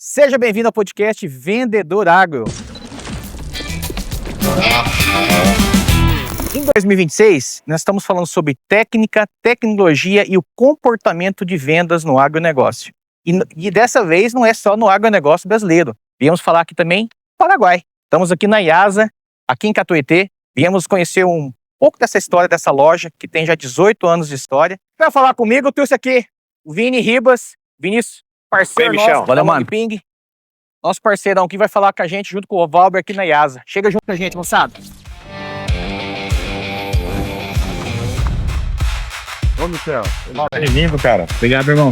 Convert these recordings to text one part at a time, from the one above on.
Seja bem-vindo ao podcast Vendedor Agro. Em 2026, nós estamos falando sobre técnica, tecnologia e o comportamento de vendas no agronegócio. E dessa vez não é só no agronegócio brasileiro. Viemos falar aqui também no Paraguai. Estamos aqui na IASA, aqui em Catuete. Viemos conhecer um pouco dessa história dessa loja, que tem já 18 anos de história. Para falar comigo, eu trouxe aqui o Vini Ribas. Vinícius, parceiro nosso, Valeu, mano. Ping. Nosso parceirão aqui vai falar com a gente junto com o Valber aqui na IASA. Chega junto com a gente, moçada. Ô, Michel, bem-vindo, cara. Obrigado, irmão.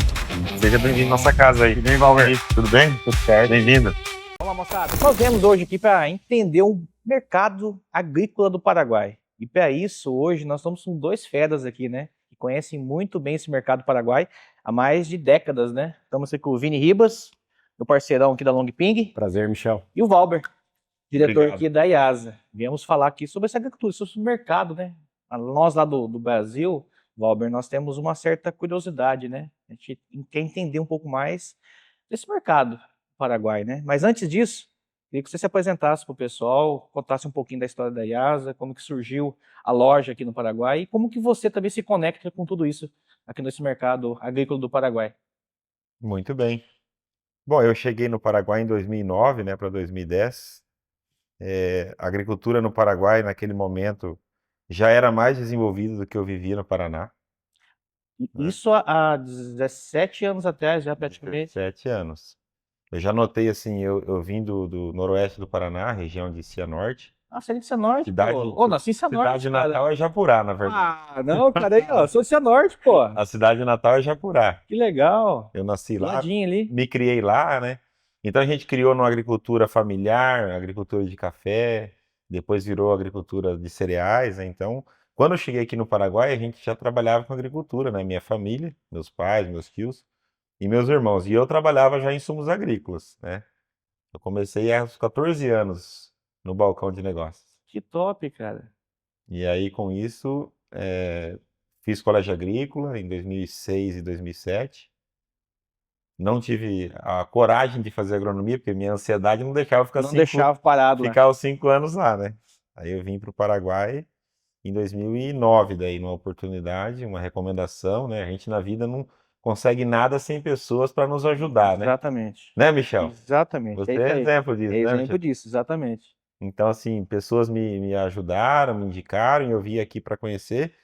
Seja bem-vindo à nossa casa aí. Tudo bem, Valber? Tudo bem? Tudo certo. Bem-vindo. Vamos lá, moçada. Nós viemos hoje aqui para entender o mercado agrícola do Paraguai. E para isso, hoje, nós estamos com dois feras aqui, né? Que conhecem muito bem esse mercado paraguai há mais de décadas, né? Estamos aqui com o Vini Ribas, meu parceirão aqui da Long Ping. Prazer, Michel. E o Valber, diretor Obrigado. aqui da IASA. Viemos falar aqui sobre essa agricultura, sobre o mercado, né? Nós lá do Brasil, Valber, nós temos uma certa curiosidade, né? A gente quer entender um pouco mais desse mercado paraguai, né? Mas antes disso, queria que você se apresentasse para o pessoal, contasse um pouquinho da história da IASA, como que surgiu a loja aqui no Paraguai e como que você também se conecta com tudo isso aqui nesse mercado agrícola do Paraguai. Muito bem. Bom, eu cheguei no Paraguai em 2009, né, para 2010. A agricultura no Paraguai, naquele momento, já era mais desenvolvida do que eu vivia no Paraná. Isso há 17 anos atrás, já praticamente. 7 anos. Eu já notei, assim, eu vim do noroeste do Paraná, região de Cianorte. Ah, você é de Cianorte, Cidade- pô. Ô, nasci em Cianorte, Cidade de cara. Natal é Japurá, na verdade. Ah, não, cara, aí, ó, sou de Cianorte, pô. A cidade de Natal é Japurá. Que legal. Eu nasci Do lá, ladinho ali. me criei lá, né? Então a gente criou numa agricultura familiar, agricultura de café, depois virou agricultura de cereais, né? Então, quando eu cheguei aqui no Paraguai, a gente já trabalhava com agricultura, né? Minha família, meus pais, meus tios e meus irmãos. E eu trabalhava já em insumos agrícolas, né? Eu comecei aos 14 anos no balcão de negócios. Que top, cara. E aí, com isso, fiz colégio agrícola em 2006 e 2007. Não tive a coragem de fazer agronomia, porque minha ansiedade não deixava eu ficar, Não deixava parado, né? ficar os 5 anos lá, né? Aí eu vim para o Paraguai em 2009, daí numa oportunidade, uma recomendação, né? A gente na vida não consegue nada sem pessoas para nos ajudar, né? Exatamente. Né, Michel? Exatamente. Você isso é aí. exemplo disso, É né, exemplo Michel? disso, exatamente. Então, assim, pessoas me ajudaram, me indicaram, e eu vim aqui para conhecer.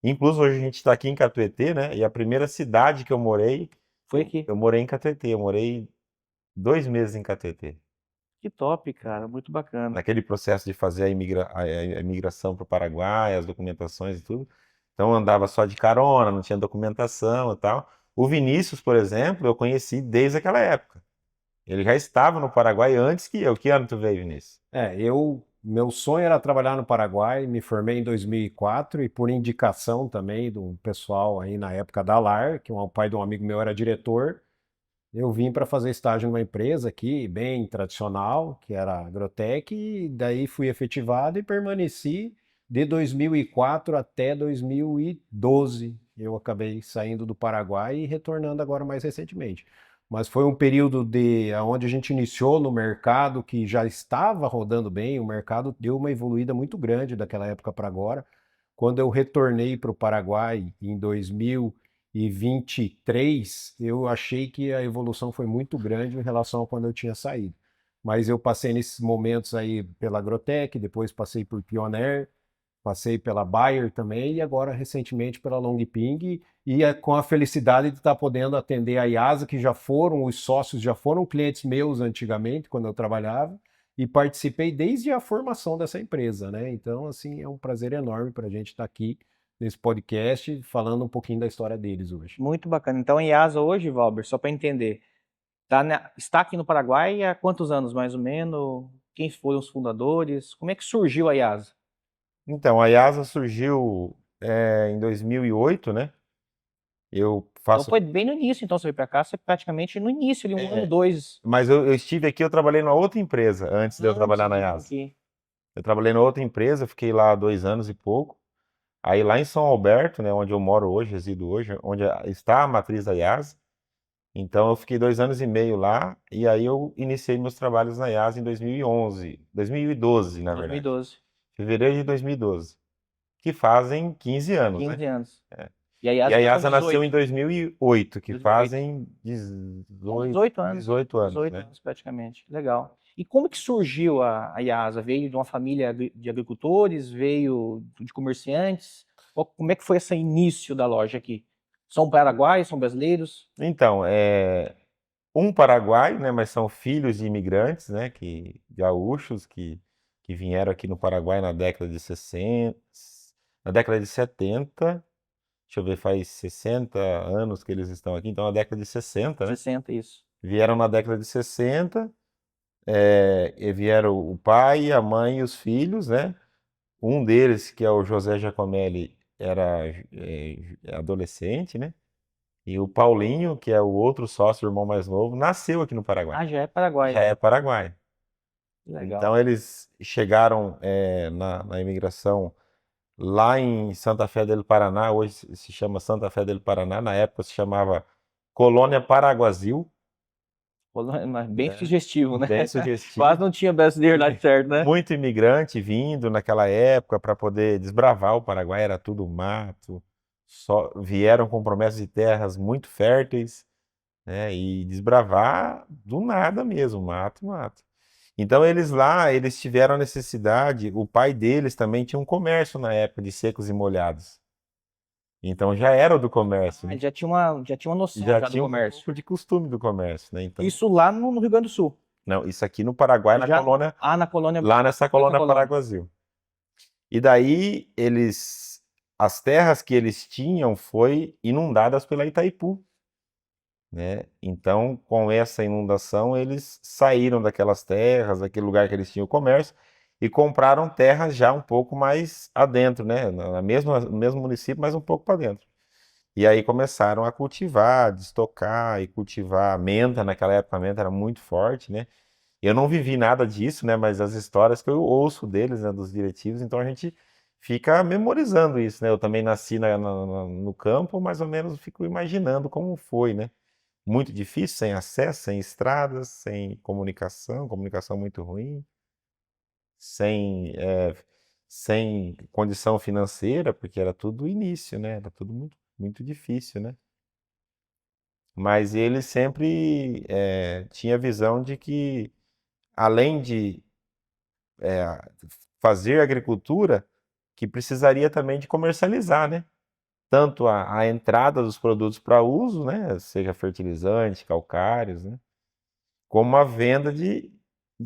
Inclusive, hoje a gente está aqui em Catuete, né? E a primeira cidade que eu morei, Foi aqui. eu morei em Catuete. Eu morei 2 meses em Catuete. Que top, cara. Muito bacana. Naquele processo de fazer a imigração para o Paraguai, as documentações e tudo. Então, eu andava só de carona, não tinha documentação e tal. O Vinícius, por exemplo, eu conheci desde aquela época. Ele já estava no Paraguai antes que eu. Que ano tu veio, Vinícius? Meu sonho era trabalhar no Paraguai, me formei em 2004 e por indicação também do pessoal aí na época da LAR, que o pai de um amigo meu era diretor, eu vim para fazer estágio numa empresa aqui, bem tradicional, que era a Agrotec, e daí fui efetivado e permaneci de 2004 até 2012. Eu acabei saindo do Paraguai e retornando agora mais recentemente. Mas foi um período onde a gente iniciou no mercado que já estava rodando bem, o mercado deu uma evoluída muito grande daquela época para agora. Quando eu retornei para o Paraguai em 2023, eu achei que a evolução foi muito grande em relação a quando eu tinha saído. Mas eu passei nesses momentos aí pela Agrotec, depois passei por Pioneer, passei pela Bayer também e agora recentemente pela Long Ping e com a felicidade de estar podendo atender a IASA, que já foram, os sócios já foram clientes meus antigamente, quando eu trabalhava, e participei desde a formação dessa empresa, né? Então, assim, é um prazer enorme para a gente estar aqui nesse podcast falando um pouquinho da história deles hoje. Muito bacana. Então, a IASA hoje, Valber, só para entender, está aqui no Paraguai há quantos anos, mais ou menos? Quem foram os fundadores? Como é que surgiu a IASA? Então, a IASA surgiu em 2008, né? Eu Então, faço. foi bem no início, então, você veio para cá, você praticamente no início, ali, um ano, dois. Mas eu estive aqui, eu trabalhei numa outra empresa antes de eu trabalhar na IASA. Aqui. Eu trabalhei numa outra empresa, fiquei lá 2 anos e pouco. Aí lá em São Alberto, né, onde eu moro hoje, resido hoje, onde está a matriz da IASA, Então eu fiquei 2 anos e meio lá e aí eu iniciei meus trabalhos na IASA em 2012, na verdade. 2012. Fevereiro de 2012, que fazem 15 anos, né? 15 anos. É. E a E a IASA tá com IASA nasceu em 18. 2008, que 2008. fazem Uns 18, 18 anos. 18 anos, 18 né? anos praticamente. Legal. E como que surgiu a IASA? Veio de uma família de agricultores? Veio de comerciantes? Como é que foi esse início da loja aqui? São paraguaios, são brasileiros? Então, um paraguaio, né, mas são filhos de imigrantes, né, gaúchos que vieram aqui no Paraguai na década de 60, na década de 70, deixa eu ver, faz 60 anos que eles estão aqui, então na década de 60, né? 60, isso. Vieram na década de 60, e vieram o pai, a mãe e os filhos, né? Um deles, que é o José Giacomelli, era adolescente, né? E o Paulinho, que é o outro sócio, o irmão mais novo, nasceu aqui no Paraguai. Ah, já é Paraguai. Já é paraguaio. Legal. Então eles chegaram na imigração lá em Santa Fé del Paraná, hoje se chama Santa Fé del Paraná, na época se chamava Colônia Paraguazil, Mas bem né? sugestivo, né? Bem sugestivo. Quase não tinha brasileiro lá de certo, né? Muito imigrante vindo naquela época para poder desbravar o Paraguai, era tudo mato, só vieram com promessas de terras muito férteis, né? E desbravar do nada mesmo, mato, mato. Então eles lá, eles tiveram a necessidade, o pai deles também tinha um comércio na época de secos e molhados. Então já era do comércio, Ah, né? já tinha uma noção Já já do tinha um comércio. pouco de costume do comércio, né? Então, Isso lá no Rio Grande do Sul. não, isso aqui no Paraguai, na Já, colônia, na colônia. lá nessa colônia colônia. Paraguazil. E daí as terras que eles tinham foi inundadas pela Itaipu, né? Então, com essa inundação, eles saíram daquelas terras, daquele lugar que eles tinham comércio, e compraram terras já um pouco mais adentro, né? No mesmo município, mas um pouco para dentro. E aí começaram a cultivar, destocar e cultivar a menta. Naquela época a menta era muito forte, né? Eu não vivi nada disso, né? Mas as histórias que eu ouço deles, né? Dos diretivos, então a gente fica memorizando isso, né? Eu também nasci no campo, mais ou menos fico imaginando como foi, né? Muito difícil, sem acesso, sem estradas, sem comunicação, comunicação muito ruim, sem condição financeira, porque era tudo início, né? Era tudo muito, muito difícil, né? Mas ele sempre tinha a visão de que, além de fazer agricultura, que precisaria também de comercializar, né? Tanto a entrada dos produtos para uso, né? Seja fertilizante, calcários, né? Como a venda de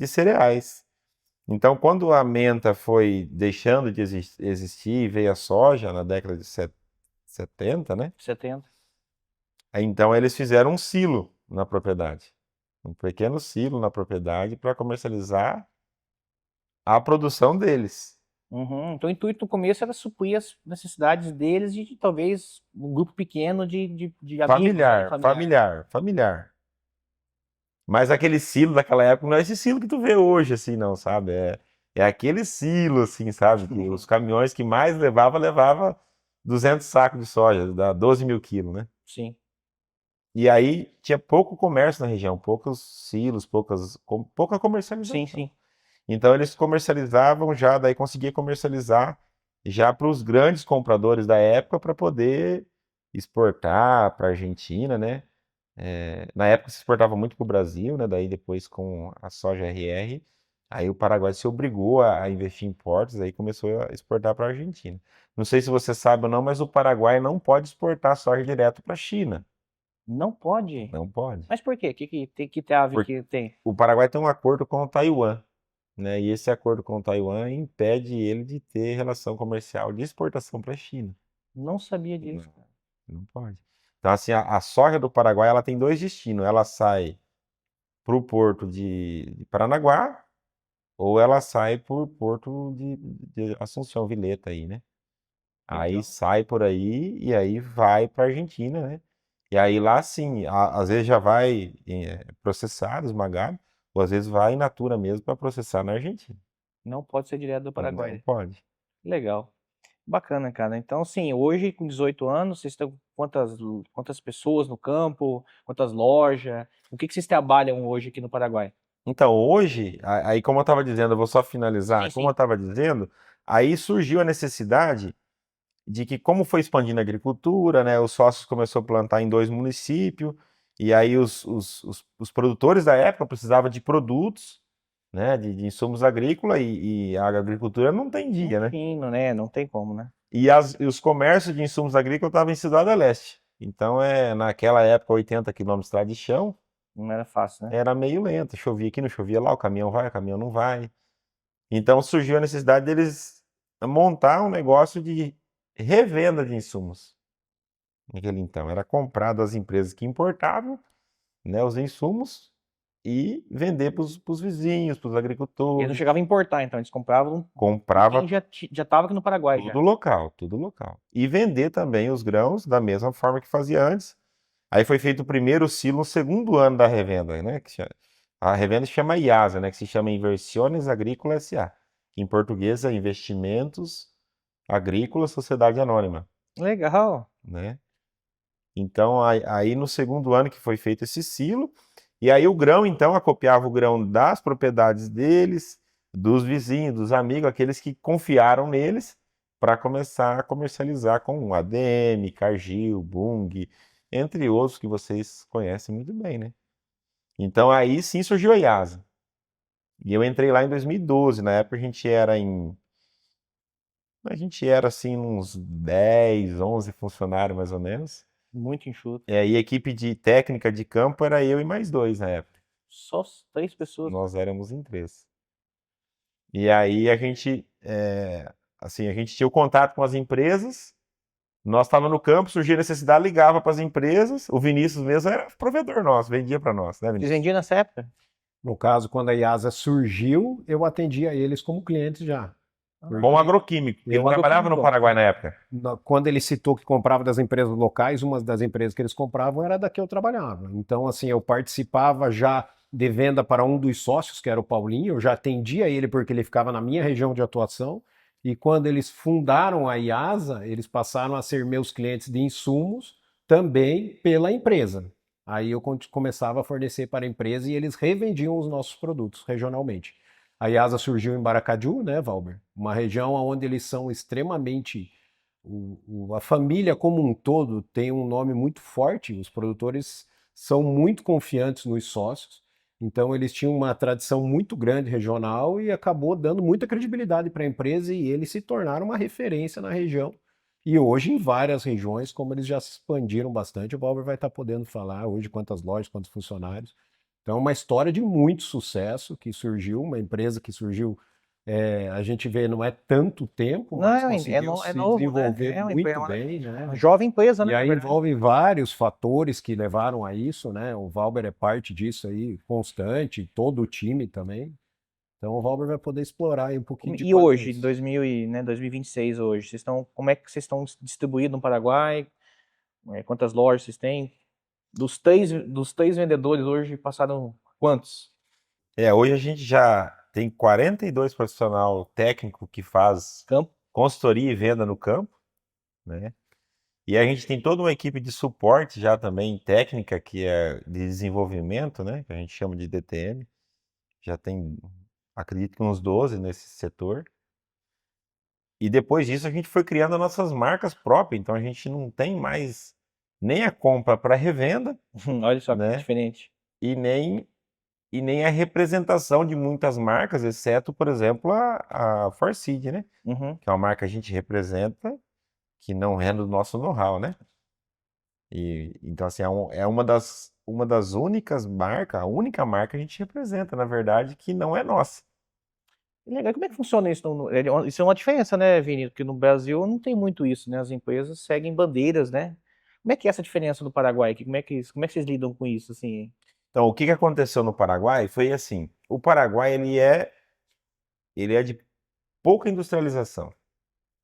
cereais. Então, quando a menta foi deixando de existir e veio a soja na década de 70, né? 70. Aí, então eles fizeram um silo na propriedade. Um pequeno silo na propriedade para comercializar a produção deles. Uhum. Então o intuito no começo era suprir as necessidades deles de talvez um grupo pequeno de amigos, né? Familiar. Mas aquele silo daquela época não é esse silo que tu vê hoje, assim, não, sabe? É aquele silo, assim, sabe? Que os caminhões que mais levava 200 sacos de soja, dá 12 mil quilos, né? Sim. E aí tinha pouco comércio na região, poucos silos, pouca comercialização. Sim, sim. Então eles comercializavam já, daí conseguia comercializar já para os grandes compradores da época para poder exportar para a Argentina, né? Na época se exportava muito para o Brasil, né? Daí depois com a soja RR, aí o Paraguai se obrigou a investir em portos, aí começou a exportar para a Argentina. Não sei se você sabe ou não, mas o Paraguai não pode exportar soja direto para a China. Não pode? Não pode. Mas por quê? Que trave Porque que tem? o Paraguai tem um acordo com o Taiwan, né? E esse acordo com o Taiwan impede ele de ter relação comercial de exportação para a China. Não sabia disso. Não pode. Então, assim, a soja do Paraguai ela tem dois destinos. Ela sai para o porto de Paranaguá ou ela sai para o porto de Assunção, Vileta aí, né? Aí Legal. sai por aí e aí vai para a Argentina, né? E aí lá sim, às vezes já vai processado, esmagado, ou às vezes vai in natura mesmo para processar na Argentina. Não pode ser direto do Não Paraguai. pode. Legal. Bacana, cara. Então, sim, hoje com 18 anos, vocês estão quantas pessoas no campo, quantas lojas? O que vocês trabalham hoje aqui no Paraguai? Então, hoje, aí como eu estava dizendo, eu vou só finalizar, Sim, como eu sim. estava dizendo, aí surgiu a necessidade de que, como foi expandindo a agricultura, né, os sócios começaram a plantar em 2 municípios, e aí os produtores da época precisavam de produtos, né, de insumos agrícolas, e a agricultura não tem Um dia, né? fino, né? Não tem como, né? E os comércios de insumos agrícolas estavam em Cidade Leste. Então, naquela época, 80 quilômetros de estrada de chão, Não era fácil, né? era meio lento. Chovia aqui, não chovia lá, o caminhão vai, o caminhão não vai. Então surgiu a necessidade deles montar um negócio de revenda de insumos. Naquele então, era comprado das empresas que importavam, né, os insumos e vender para os vizinhos, para os Eles não agricultores. chegavam a importar, então eles compravam de Comprava quem já estava aqui no Paraguai já. tudo local, tudo local. E vender também os grãos da mesma forma que fazia antes. Aí foi feito o primeiro silo no segundo ano da revenda, né? A revenda se chama IASA, né? Que se chama Inversiones Agrícolas S.A. Que em português é Investimentos Agrícolas Sociedade Anônima, Legal. né? Então, aí no segundo ano que foi feito esse silo, e aí o grão, então, acopiava o grão das propriedades deles, dos vizinhos, dos amigos, aqueles que confiaram neles, para começar a comercializar com ADM, Cargill, Bunge, entre outros que vocês conhecem muito bem, né? Então, aí sim surgiu a IASA. E eu entrei lá em 2012, na época a gente era assim uns 10, 11 funcionários mais ou menos. Muito enxuto. E aí, a equipe de técnica de campo era eu e mais 2 na época. Só 3 pessoas. Nós éramos em 3. E aí assim, a gente tinha o contato com as empresas, nós estávamos no campo, surgia necessidade, ligava para as empresas, o Vinícius mesmo era provedor nosso, vendia para nós, né, Vocês Vinícius? vendiam nessa época? No caso, quando a IASA surgiu, eu atendia eles como clientes já. Bom agroquímico, porque Eu eu trabalhava no agroquímico. Paraguai na época. Quando ele citou que comprava das empresas locais, uma das empresas que eles compravam era da que eu trabalhava. Então, assim, eu participava já de venda para um dos sócios, que era o Paulinho, eu já atendia ele porque ele ficava na minha região de atuação. E quando eles fundaram a IASA, eles passaram a ser meus clientes de insumos também pela empresa. Aí eu começava a fornecer para a empresa e eles revendiam os nossos produtos regionalmente. A IASA surgiu em Baracaju, né, Valber? Uma região onde eles são extremamente. A família como um todo tem um nome muito forte, os produtores são muito confiantes nos sócios, então eles tinham uma tradição muito grande regional e acabou dando muita credibilidade para a empresa e eles se tornaram uma referência na região. E hoje em várias regiões, como eles já se expandiram bastante, o Valber vai estar podendo falar hoje quantas lojas, quantos funcionários. Então, é uma história de muito sucesso que surgiu, uma empresa que surgiu, a gente vê, não é tanto tempo, mas Não, conseguiu é se novo, né? desenvolver É muito bem, uma né? jovem empresa, né? E Na aí verdade. envolve vários fatores que levaram a isso, né? O Valber é parte disso aí, constante, todo o time também. Então o Valber vai poder explorar aí um pouquinho de E hoje, isso. 2026 hoje, como é que vocês estão distribuídos no Paraguai? Quantas lojas vocês têm? Dos três vendedores hoje passaram quantos? Hoje a gente já tem 42 profissional técnico que faz Campo? consultoria e venda no campo, né? E a gente tem toda uma equipe de suporte já também técnica, que é de desenvolvimento, né? Que a gente chama de DTM. Já tem, acredito que uns 12 nesse setor. E depois disso a gente foi criando as nossas marcas próprias, então a gente não tem mais nem a compra para revenda, Olha só que né? diferente. E nem a representação de muitas marcas, exceto, por exemplo, a Forseed, né? Uhum. Que é uma marca que a gente representa, que não é do nosso know-how, né? E então, assim, é uma das únicas marcas, a única marca que a gente representa, na verdade, que não é nossa. Legal. Como é que funciona isso? Isso é uma diferença, né, Vini? Porque no Brasil não tem muito isso, né? As empresas seguem bandeiras, né? Como é que é essa diferença do Paraguai? Como é que vocês lidam com isso, assim? Então, o que que aconteceu no Paraguai foi assim: o Paraguai ele é de pouca industrialização,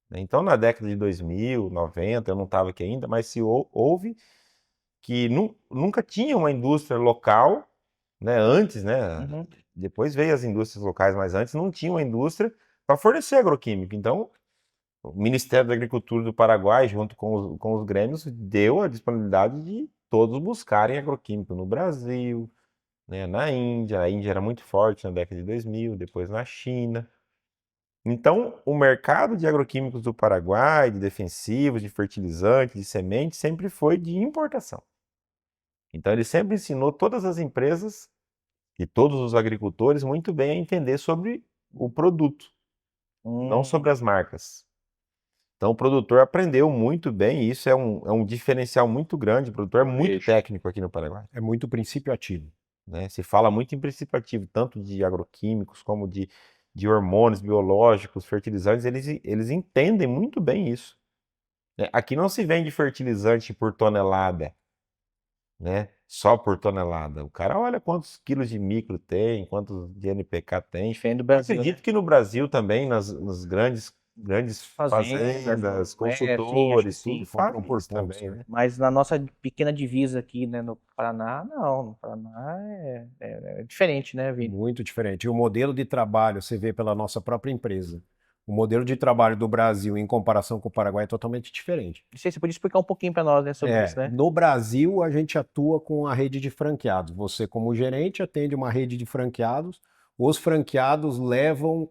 né? Então, na década de 2000, 90, eu não estava aqui ainda, mas se houve que nunca tinha uma indústria local, né? Antes, né? Uhum. Depois veio as indústrias locais, mas antes não tinha uma indústria para fornecer agroquímico. Então, o Ministério da Agricultura do Paraguai, junto com os grêmios, deu a disponibilidade de todos buscarem agroquímico no Brasil, né, na Índia. A Índia era muito forte na década de 2000, depois na China. Então, o mercado de agroquímicos do Paraguai, de defensivos, de fertilizantes, de sementes, sempre foi de importação. Então, ele sempre ensinou todas as empresas e todos os agricultores muito bem a entender sobre o produto, não sobre as marcas. Então, o produtor aprendeu muito bem, e isso é um diferencial muito grande. O produtor é muito Vejo. técnico aqui no Paraguai, É muito princípio ativo. né? Se fala muito em princípio ativo, tanto de agroquímicos como de hormônios biológicos, fertilizantes, eles entendem muito bem isso, né? Aqui não se vende fertilizante por tonelada, né? Só por tonelada. O cara olha quantos quilos de micro tem, quantos de NPK tem. Diferente do Brasil, né? Acredito que no Brasil também, nas grandes Fazendas, fazendas, sim, acho que consultores, sim. tudo Compram fazem por isso pontos, também, né? né? Mas na nossa pequena divisa aqui, né, no Paraná, não. No Paraná é diferente, né, Vini? Muito diferente. E o modelo de trabalho, você vê pela nossa própria empresa, o modelo de trabalho do Brasil em comparação com o Paraguai é totalmente diferente. Não sei se você podia explicar um pouquinho para nós, né, sobre isso, né? No Brasil, a gente atua com a rede de franqueados. Você, como gerente, atende uma rede de franqueados. Os franqueados levam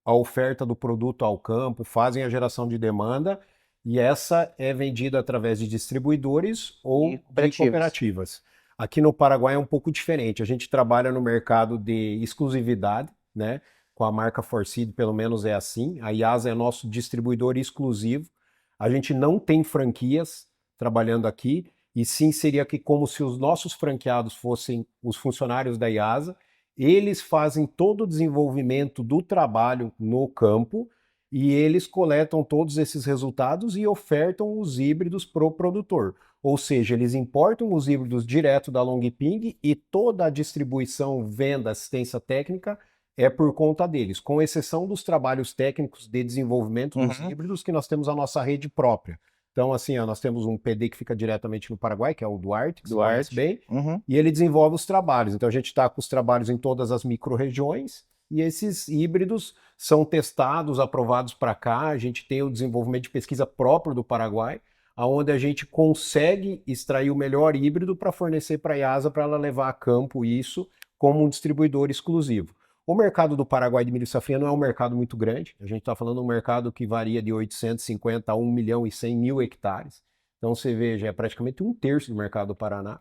a oferta do produto ao campo, fazem a geração de demanda, e essa é vendida através de distribuidores ou E de cooperativas. Aqui no Paraguai é um pouco diferente. A gente trabalha no mercado de exclusividade, né? Com a marca Forseed, pelo menos é assim. A IASA é nosso distribuidor exclusivo. A gente não tem franquias trabalhando aqui, e sim seria que como se os nossos franqueados fossem os funcionários da IASA, eles fazem todo o desenvolvimento do trabalho no campo e eles coletam todos esses resultados e ofertam os híbridos para o produtor. Ou seja, eles importam os híbridos direto da Longping e toda a distribuição, venda, assistência técnica é por conta deles, com exceção dos trabalhos técnicos de desenvolvimento dos híbridos, que nós temos a nossa rede própria. Então, assim, ó, nós temos um PD que fica diretamente no Paraguai, que é o Duarte, que você conhece bem, e ele desenvolve os trabalhos. Então, a gente está com os trabalhos em todas as micro-regiões, e esses híbridos são testados, aprovados para cá. A gente tem o desenvolvimento de pesquisa próprio do Paraguai, onde a gente consegue extrair o melhor híbrido para fornecer para a IASA, para ela levar a campo isso como um distribuidor exclusivo. O mercado do Paraguai de milho safrinha não é um mercado muito grande. A gente está falando de um mercado que varia de 850 a 1 milhão e 100 mil hectares. Então você veja, é praticamente um terço do mercado do Paraná,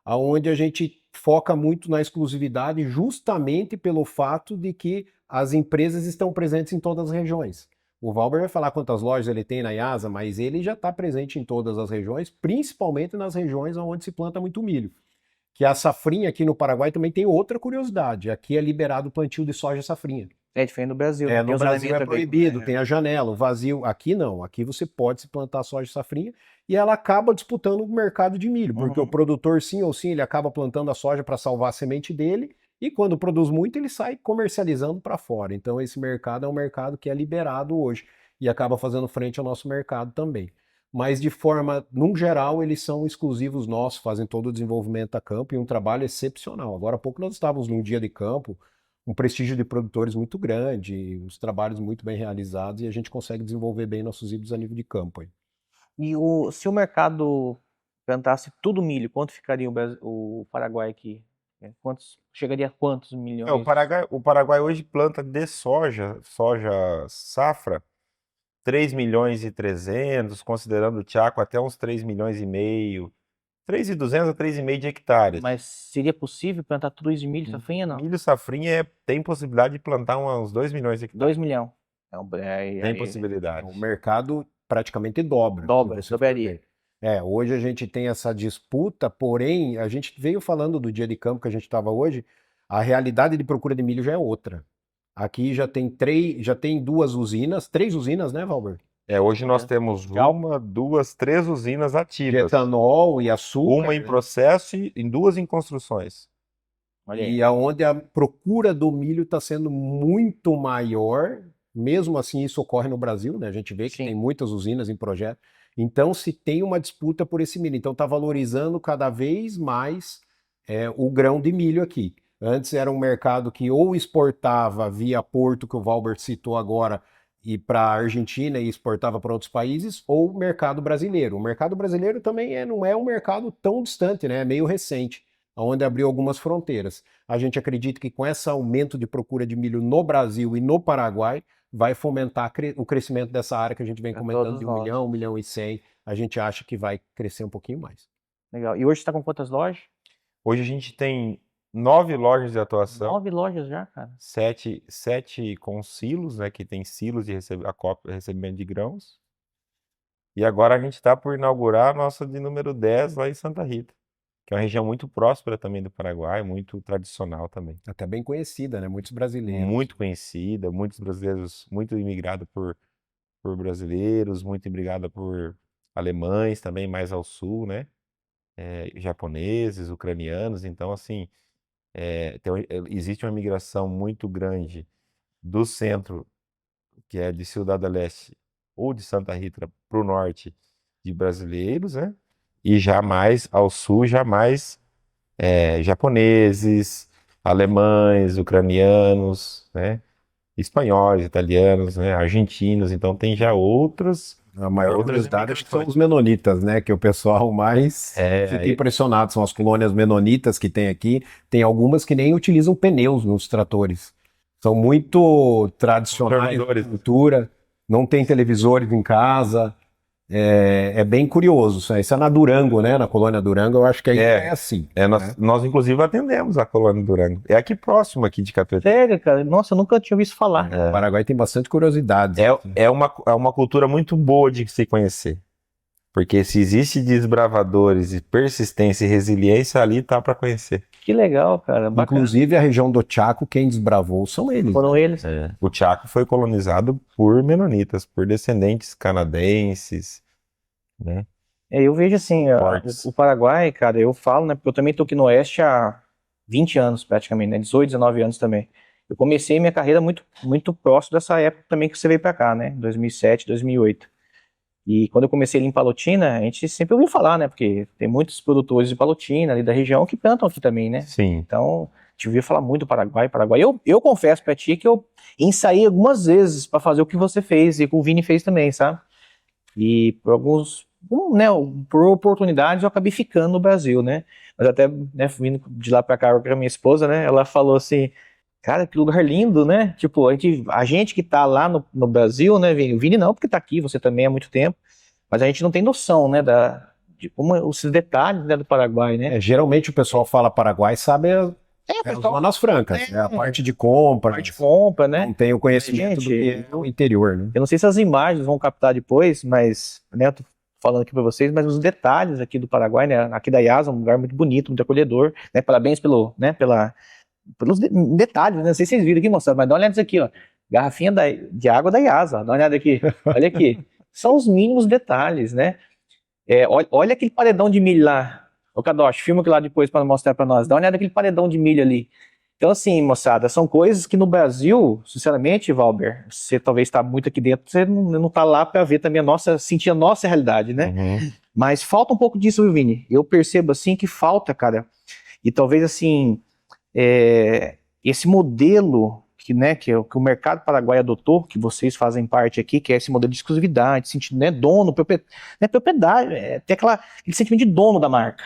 onde a gente foca muito na exclusividade justamente pelo fato de que as empresas estão presentes em todas as regiões. O Valber vai falar quantas lojas ele tem na IASA, mas ele já está presente em todas as regiões, principalmente nas regiões onde se planta muito milho. Que a safrinha aqui no Paraguai também tem outra curiosidade. Aqui é liberado o plantio de soja safrinha. É diferente do Brasil. No Tem os Brasil é elementos proibido, tem a janela, o vazio. Aqui não, aqui você pode se plantar soja safrinha e ela acaba disputando o mercado de milho, porque o produtor sim ou sim ele acaba plantando a soja para salvar a semente dele e quando produz muito ele sai comercializando para fora. Então esse mercado é um mercado que é liberado hoje e acaba fazendo frente ao nosso mercado também. Mas de forma, num geral, eles são exclusivos nossos, fazem todo o desenvolvimento a campo e um trabalho excepcional. Agora há pouco nós estávamos num dia de campo, um prestígio de produtores muito grande, os trabalhos muito bem realizados e a gente consegue desenvolver bem nossos híbridos a nível de campo aí. E se o mercado plantasse tudo milho, quanto ficaria o Paraguai aqui? Chegaria a quantos milhões? O Paraguai hoje planta de soja safra, 3 milhões e 300, considerando o Chaco até uns 3 milhões e meio, 3.200 a 3,5 de hectares. Mas seria possível plantar tudo isso de milho safrinha, não? Milho safrinha tem possibilidade de plantar uns 2 milhões de hectares. 2 milhões. Tem possibilidade. O mercado praticamente dobra. Dobra, se você for dobraria. ver. Hoje a gente tem essa disputa, porém, a gente veio falando do dia de campo que a gente estava hoje, a realidade de procura de milho já é outra. Aqui já tem três usinas, né, Valber? Hoje nós temos uma, duas, 3 usinas De ativas. etanol e açúcar. Uma em processo e duas em construções. Olha aí. E aonde a procura do milho está sendo muito maior, mesmo assim isso ocorre no Brasil, né? A gente vê que Sim. tem muitas usinas em projeto. Então se tem uma disputa por esse milho. Então está valorizando cada vez mais o grão de milho aqui. Antes era um mercado que ou exportava via porto, que o Valber citou agora, ir para a Argentina e exportava para outros países, ou o mercado brasileiro. O mercado brasileiro também não é um mercado tão distante, né? É meio recente, onde abriu algumas fronteiras. A gente acredita que com esse aumento de procura de milho no Brasil e no Paraguai, vai fomentar o crescimento dessa área que a gente vem Pra comentando todos de nós. 1 milhão e 100. A gente acha que vai crescer um pouquinho mais. Legal. E hoje você tá com quantas lojas? Hoje a gente tem 9 lojas de atuação, 9 lojas já, cara. 7 com silos, né, que tem silos de recebimento de grãos. E agora a gente está por inaugurar a nossa de número 10 lá em Santa Rita, que é uma região muito próspera também do Paraguai, muito tradicional também. Até bem conhecida, né? Muitos brasileiros. Muito conhecida, muitos brasileiros, muito imigrada por brasileiros, muito imigrada por alemães também, mais ao sul, né? Japoneses, ucranianos. Então, assim, existe uma migração muito grande do centro, que é de Ciudad del Este ou de Santa Rita para o norte, de brasileiros, né? E já mais ao sul, já mais japoneses, alemães, ucranianos, né? Espanhóis, italianos, né? Argentinos. Então tem já outras. A maior Outras curiosidade acho que são imigrações. os menonitas, né? Que o pessoal mais fica e- impressionado. São as colônias menonitas que tem aqui. Tem algumas que nem utilizam pneus nos tratores. São muito tradicionais da Conservadores. cultura, não tem televisores em casa. É bem curioso. Isso é na Durango, né? Na colônia Durango, eu acho que ainda é assim. Nós, inclusive, atendemos a Colônia Durango. É aqui próximo aqui de Capiatá. Sério, cara? Nossa, eu nunca tinha ouvido falar. O Paraguai tem bastante curiosidade. É uma cultura muito boa de se conhecer. Porque se existe desbravadores e persistência e resiliência, ali tá para conhecer. Que legal, cara. Bacana. Inclusive a região do Chaco, quem desbravou são eles. Foram eles. O Chaco foi colonizado por menonitas, por descendentes canadenses, né? Eu vejo assim, Fortes. o Paraguai, cara, eu falo, né, porque eu também tô aqui no Oeste há 20 anos praticamente, né, 18, 19 anos também. Eu comecei minha carreira muito, muito próximo dessa época também que você veio pra cá, né, 2007, 2008. E quando eu comecei ali em Palotina, a gente sempre ouviu falar, né, porque tem muitos produtores de Palotina ali da região que plantam aqui também, né. Sim. Então, a gente ouvia falar muito do Paraguai. Eu confesso pra ti que eu ensaiei algumas vezes pra fazer o que você fez e o que o Vini fez também, sabe? E por por oportunidades eu acabei ficando no Brasil, né? Mas até, né, vindo de lá pra cá com a minha esposa, né, ela falou assim, cara, que lugar lindo, né? Tipo, a gente que tá lá no Brasil, né, Vini? O Vini não, porque tá aqui, você também há muito tempo, mas a gente não tem noção, né, de como os detalhes, né, do Paraguai, né? Geralmente o pessoal fala Paraguai, sabe as Pessoal, zonas francas, a parte de compra, parte de compra, né? não tem o conhecimento do que é o interior, né? Eu não sei se as imagens vão captar depois, mas, né, eu tô falando aqui para vocês, mas os detalhes aqui do Paraguai, né, aqui da IASA, um lugar muito bonito, muito acolhedor, né, parabéns pelos detalhes, né, não sei se vocês viram aqui, moçada, mas dá uma olhada nisso aqui, ó, garrafinha de água da IASA, dá uma olhada aqui, olha aqui, são os mínimos detalhes, né, olha aquele paredão de milho lá, ô Kadosh, filma aquilo lá depois para mostrar para nós, dá uma olhada naquele paredão de milho ali. Então, assim, moçada, são coisas que no Brasil, sinceramente, Valber, você talvez está muito aqui dentro, você não está lá para ver também sentir a nossa realidade, né? Uhum. Mas falta um pouco disso, viu, Vini? Eu percebo, assim, que falta, cara. E talvez, assim, esse modelo que o mercado paraguaio adotou, que vocês fazem parte aqui, que é esse modelo de exclusividade, sentido, né, dono, propriedade, tem aquele sentimento de dono da marca.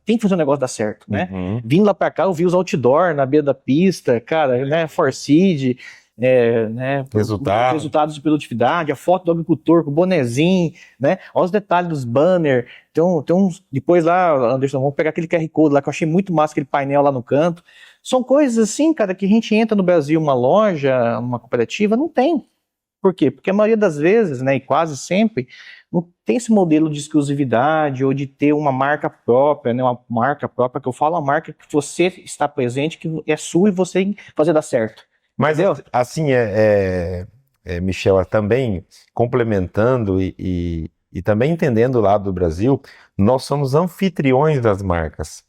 Tem que fazer um negócio dar certo, né? Uhum. Vindo lá pra cá, eu vi os outdoor na beira da pista, cara, né, Forseed, né, resultados de produtividade, a foto do agricultor com o bonezinho, né, olha os detalhes dos banners, tem uns, depois lá, Anderson, vamos pegar aquele QR Code lá, que eu achei muito massa, aquele painel lá no canto, são coisas assim, cara, que a gente entra no Brasil, uma loja, uma cooperativa, não tem. Por quê? Porque a maioria das vezes, né, e quase sempre, não tem esse modelo de exclusividade ou de ter uma marca própria, né, uma marca própria, que eu falo, uma marca que você está presente, que é sua e você fazer dar certo. Mas, Entendeu? assim, Michel, também complementando e também entendendo o lado do Brasil, nós somos anfitriões das marcas.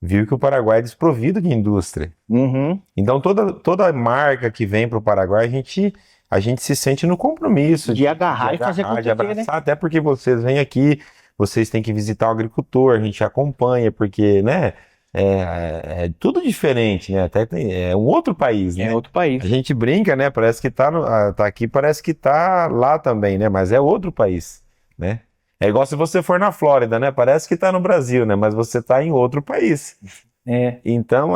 Viu que o Paraguai é desprovido de indústria. Uhum. Então, toda marca que vem para o Paraguai, a gente se sente no compromisso De agarrar e fazer de acontecer, abraçar, né? até porque vocês vêm aqui, vocês têm que visitar o agricultor, a gente acompanha, porque, né, é tudo diferente, né? Até é um outro país, É né? outro país. A gente brinca, né? Parece que tá aqui, parece que tá lá também, né? Mas é outro país, né? É igual se você for na Flórida, né? Parece que tá no Brasil, né? Mas você tá em outro país. É. Então,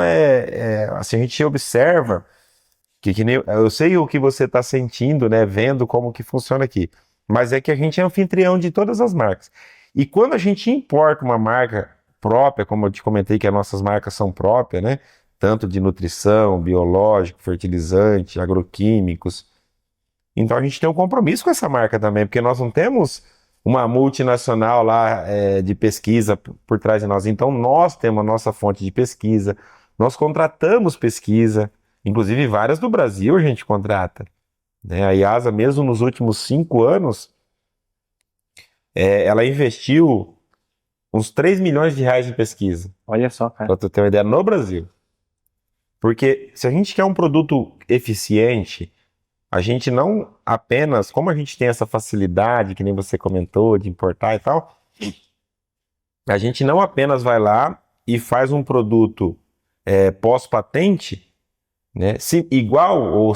assim, a gente observa que nem, eu sei o que você está sentindo, né? Vendo como que funciona aqui. Mas é que a gente é anfitrião de todas as marcas. E quando a gente importa uma marca própria, como eu te comentei que as nossas marcas são próprias, né? Tanto de nutrição, biológico, fertilizante, agroquímicos. Então a gente tem um compromisso com essa marca também, porque nós não temos uma multinacional lá de pesquisa por trás de nós. Então nós temos a nossa fonte de pesquisa, nós contratamos pesquisa, inclusive várias do Brasil a gente contrata, né? A IASA, mesmo nos últimos 5 anos, ela investiu uns 3 milhões de reais em pesquisa, Olha só, cara. para tu ter uma ideia, no Brasil. Porque se a gente quer um produto eficiente, a gente não apenas, como a gente tem essa facilidade, que nem você comentou, de importar e tal, a gente não apenas vai lá e faz um produto pós-patente, né, igual ou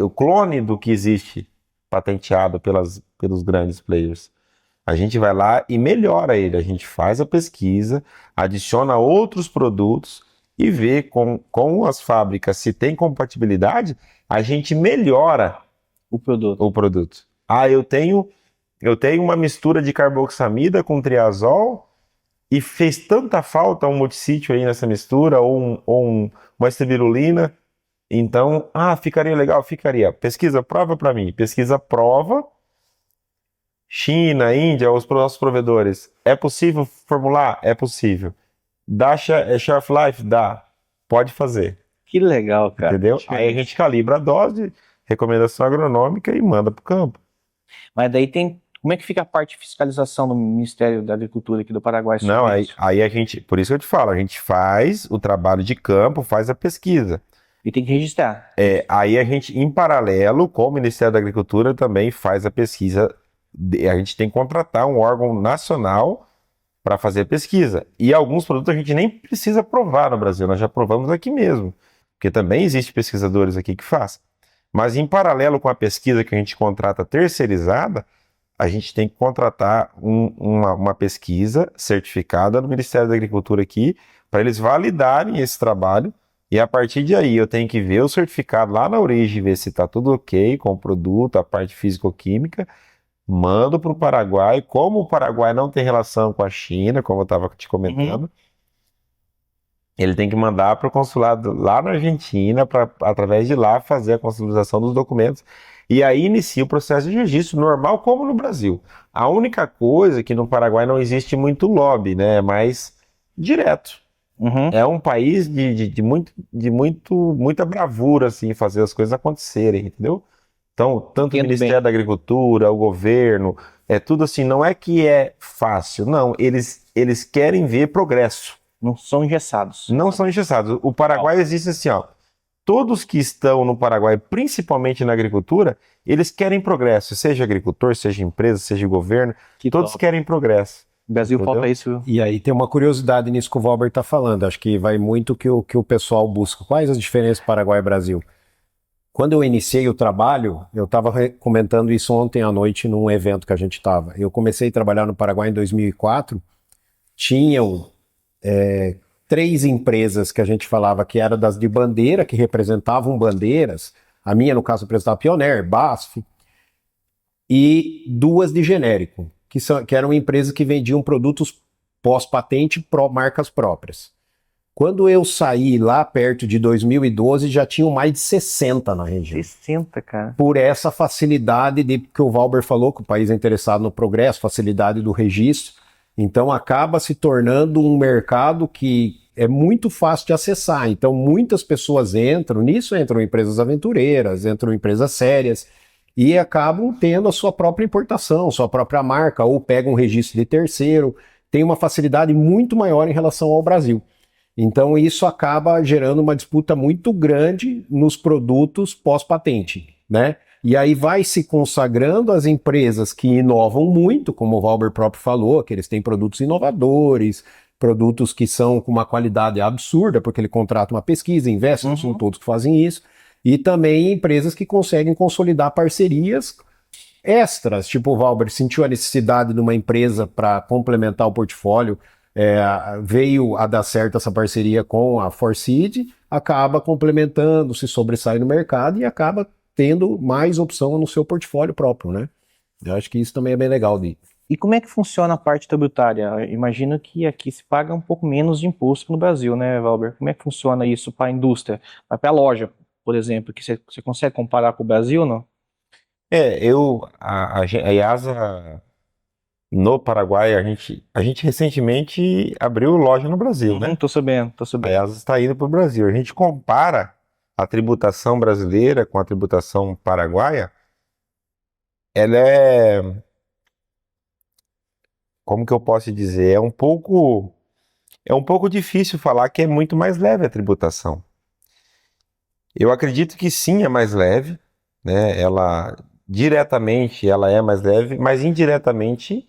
o clone do que existe patenteado pelos grandes players. A gente vai lá e melhora ele, a gente faz a pesquisa, adiciona outros produtos e vê com as fábricas se tem compatibilidade, a gente melhora O produto. o produto. Ah, eu tenho uma mistura de carboxamida com triazol e fez tanta falta um multissítio aí nessa mistura ou uma estibirulina. Então, ficaria legal? Ficaria. Pesquisa prova para mim. Pesquisa prova. China, Índia, os nossos provedores. É possível formular? É possível. Dá shelf life? Dá. Pode fazer. Que legal, cara. Entendeu? Aí a gente calibra a dose, recomendação agronômica e manda para o campo. Mas daí tem. Como é que fica a parte de fiscalização do Ministério da Agricultura aqui do Paraguai sobre Não, isso? aí a gente, por isso que eu te falo, a gente faz o trabalho de campo, faz a pesquisa. E tem que registrar. Aí a gente, em paralelo com o Ministério da Agricultura, também faz a pesquisa. A gente tem que contratar um órgão nacional para fazer a pesquisa. E alguns produtos a gente nem precisa provar no Brasil, nós já provamos aqui mesmo. Porque também existem pesquisadores aqui que fazem. Mas em paralelo com a pesquisa que a gente contrata terceirizada, a gente tem que contratar uma pesquisa certificada no Ministério da Agricultura aqui, para eles validarem esse trabalho, e a partir de aí eu tenho que ver o certificado lá na origem, ver se está tudo ok com o produto, a parte físico-química, mando para o Paraguai. Como o Paraguai não tem relação com a China, como eu estava te comentando, ele tem que mandar para o consulado lá na Argentina, para através de lá fazer a consolidação dos documentos. E aí inicia o processo de registro normal, como no Brasil. A única coisa é que no Paraguai não existe muito lobby, né? É mais direto. É um país de muita bravura, assim, fazer as coisas acontecerem, entendeu? Então, tanto o Entendo Ministério bem. da Agricultura, o governo, é tudo assim, não é que é fácil, não. Eles querem ver progresso. Não são engessados. Não são engessados. O Paraguai existe assim, ó. Todos que estão no Paraguai, principalmente na agricultura, eles querem progresso. Seja agricultor, seja empresa, seja governo, Que todos top. querem progresso. O Brasil Entendeu? falta isso, viu? E aí tem uma curiosidade nisso que o Valber está falando. Acho que vai muito que o pessoal busca. Quais as diferenças Paraguai e Brasil? Quando eu iniciei o trabalho, eu estava comentando isso ontem à noite num evento que a gente estava. Eu comecei a trabalhar no Paraguai em 2004. Tinham 3 empresas que a gente falava que eram das de bandeira, que representavam bandeiras. A minha, no caso, representava Pioneer, BASF. E 2 de genérico, que eram empresas que vendiam produtos pós-patente marcas próprias. Quando eu saí lá perto de 2012, já tinham mais de 60 na região. 60, cara. Por essa facilidade que o Valber falou, que o país é interessado no progresso, facilidade do registro. Então acaba se tornando um mercado que é muito fácil de acessar. Então muitas pessoas entram empresas aventureiras, entram empresas sérias e acabam tendo a sua própria importação, sua própria marca, ou pegam um registro de terceiro. Tem uma facilidade muito maior em relação ao Brasil. Então isso acaba gerando uma disputa muito grande nos produtos pós-patente, né? E aí vai se consagrando as empresas que inovam muito, como o Valber próprio falou, que eles têm produtos inovadores, produtos que são com uma qualidade absurda, porque ele contrata uma pesquisa, investe, não são todos que fazem isso, e também empresas que conseguem consolidar parcerias extras, tipo o Valber sentiu a necessidade de uma empresa para complementar o portfólio, veio a dar certo essa parceria com a Forseed, acaba complementando, se sobressai no mercado e acaba tendo mais opção no seu portfólio próprio, né? Eu acho que isso também é bem legal de... E como é que funciona a parte tributária? Eu imagino que aqui se paga um pouco menos de imposto que no Brasil, né, Valber? Como é que funciona isso para a indústria? Para a loja, por exemplo, que você consegue comparar com o Brasil, não? A IASA no Paraguai, a gente recentemente abriu loja no Brasil, né? Tô sabendo, tô A sabendo. IASA está indo para o Brasil. A gente compara a tributação brasileira com a tributação paraguaia, ela é, como que eu posso dizer? É um pouco difícil falar que é muito mais leve a tributação. Eu acredito que sim, é mais leve, né? Diretamente ela é mais leve, mas indiretamente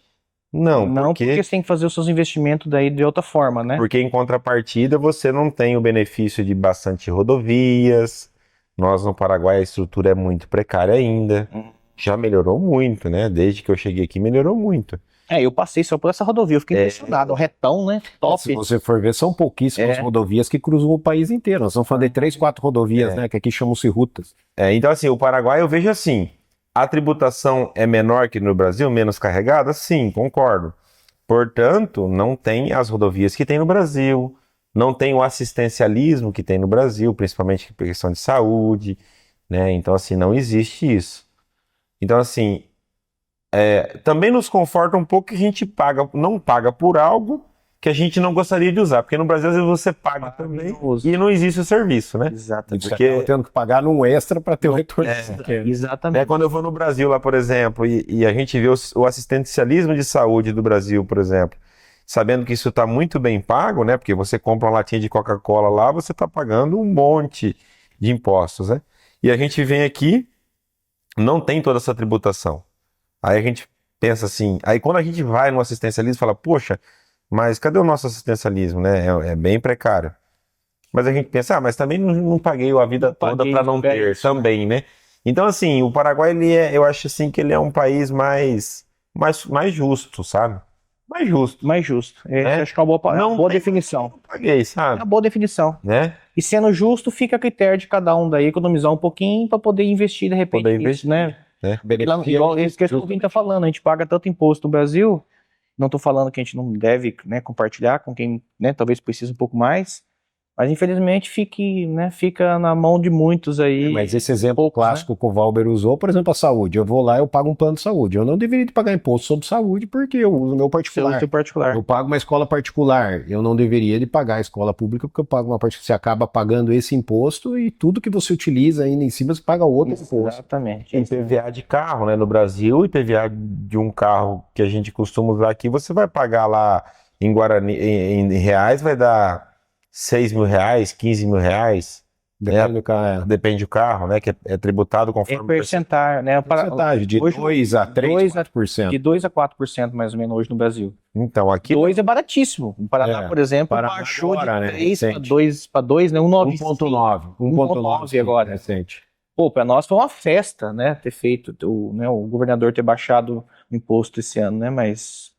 não, Não, porque você tem que fazer os seus investimentos daí de outra forma, né? porque em contrapartida você não tem o benefício de bastante rodovias. Nós no Paraguai a estrutura é muito precária ainda. Já melhorou muito, né? Desde que eu cheguei aqui melhorou muito. Eu passei só por essa rodovia, eu fiquei impressionado, o retão, né? Top. Se você for ver, são pouquíssimas rodovias que cruzam o país inteiro. Nós estamos falando de 3, 4 rodovias, né? Que aqui chamam-se rutas. Então assim, o Paraguai eu vejo assim, a tributação é menor que no Brasil, menos carregada? Sim, concordo. Portanto, não tem as rodovias que tem no Brasil, não tem o assistencialismo que tem no Brasil, principalmente por questão de saúde, né? Então, assim, não existe isso. Então, assim, também nos conforta um pouco que a gente não paga por algo que a gente não gostaria de usar, porque no Brasil às vezes você paga também e não existe o serviço, né? Exatamente. Porque acaba tendo que pagar num extra para ter o retorno. Exatamente. Quando eu vou no Brasil lá, por exemplo, e a gente vê o assistencialismo de saúde do Brasil, por exemplo, sabendo que isso está muito bem pago, né? Porque você compra uma latinha de Coca-Cola lá, você está pagando um monte de impostos, né? E a gente vem aqui, não tem toda essa tributação. Aí a gente pensa assim, aí quando a gente vai no assistencialismo, fala, poxa, mas cadê o nosso assistencialismo, né? É bem precário. Mas a gente pensa, mas também não paguei a vida toda para não ter isso, também, né? Então, assim, o Paraguai, eu acho assim que ele é um país mais justo, sabe? Mais justo. Mais justo. Acho que é uma boa definição. Não paguei, É sabe? uma boa definição. Né? E sendo justo, fica a critério de cada um daí economizar um pouquinho para poder investir de repente Poder nisso, né? Igual Isso que o Vim tá falando, a gente paga tanto imposto no Brasil, não tô falando que a gente não deve, né, compartilhar com quem, né, talvez precise um pouco mais, mas infelizmente fica na mão de muitos aí. Mas esse exemplo poucos, clássico que o Valber usou, por exemplo, a saúde. Eu vou lá, eu pago um plano de saúde. Eu não deveria pagar imposto sobre saúde porque eu uso o meu particular. Seu particular. Eu pago uma escola particular. Eu não deveria de pagar a escola pública porque eu pago uma particular. Você acaba pagando esse imposto e tudo que você utiliza ainda em cima você paga outro imposto. Exatamente. IPVA de carro, né? No Brasil, IPVA de um carro que a gente costuma usar aqui, você vai pagar lá em Guarani, em reais, vai dar 6 mil reais, 15 mil reais. Depende do carro. Depende do carro, né? Que é tributado conforme Percentuagem, né? Porcentagem de Hoje, 2 a 3, 4%. de 2 a 4% mais ou menos hoje no Brasil. Então, aqui 2 é baratíssimo. No Paraná, por exemplo, Paraná baixou agora, de né, 3 para recente. 2, né? 1,9. 1,9 agora. Recente. Pô, para nós foi uma festa, né? Ter feito, o governador ter baixado o imposto esse ano, né? Mas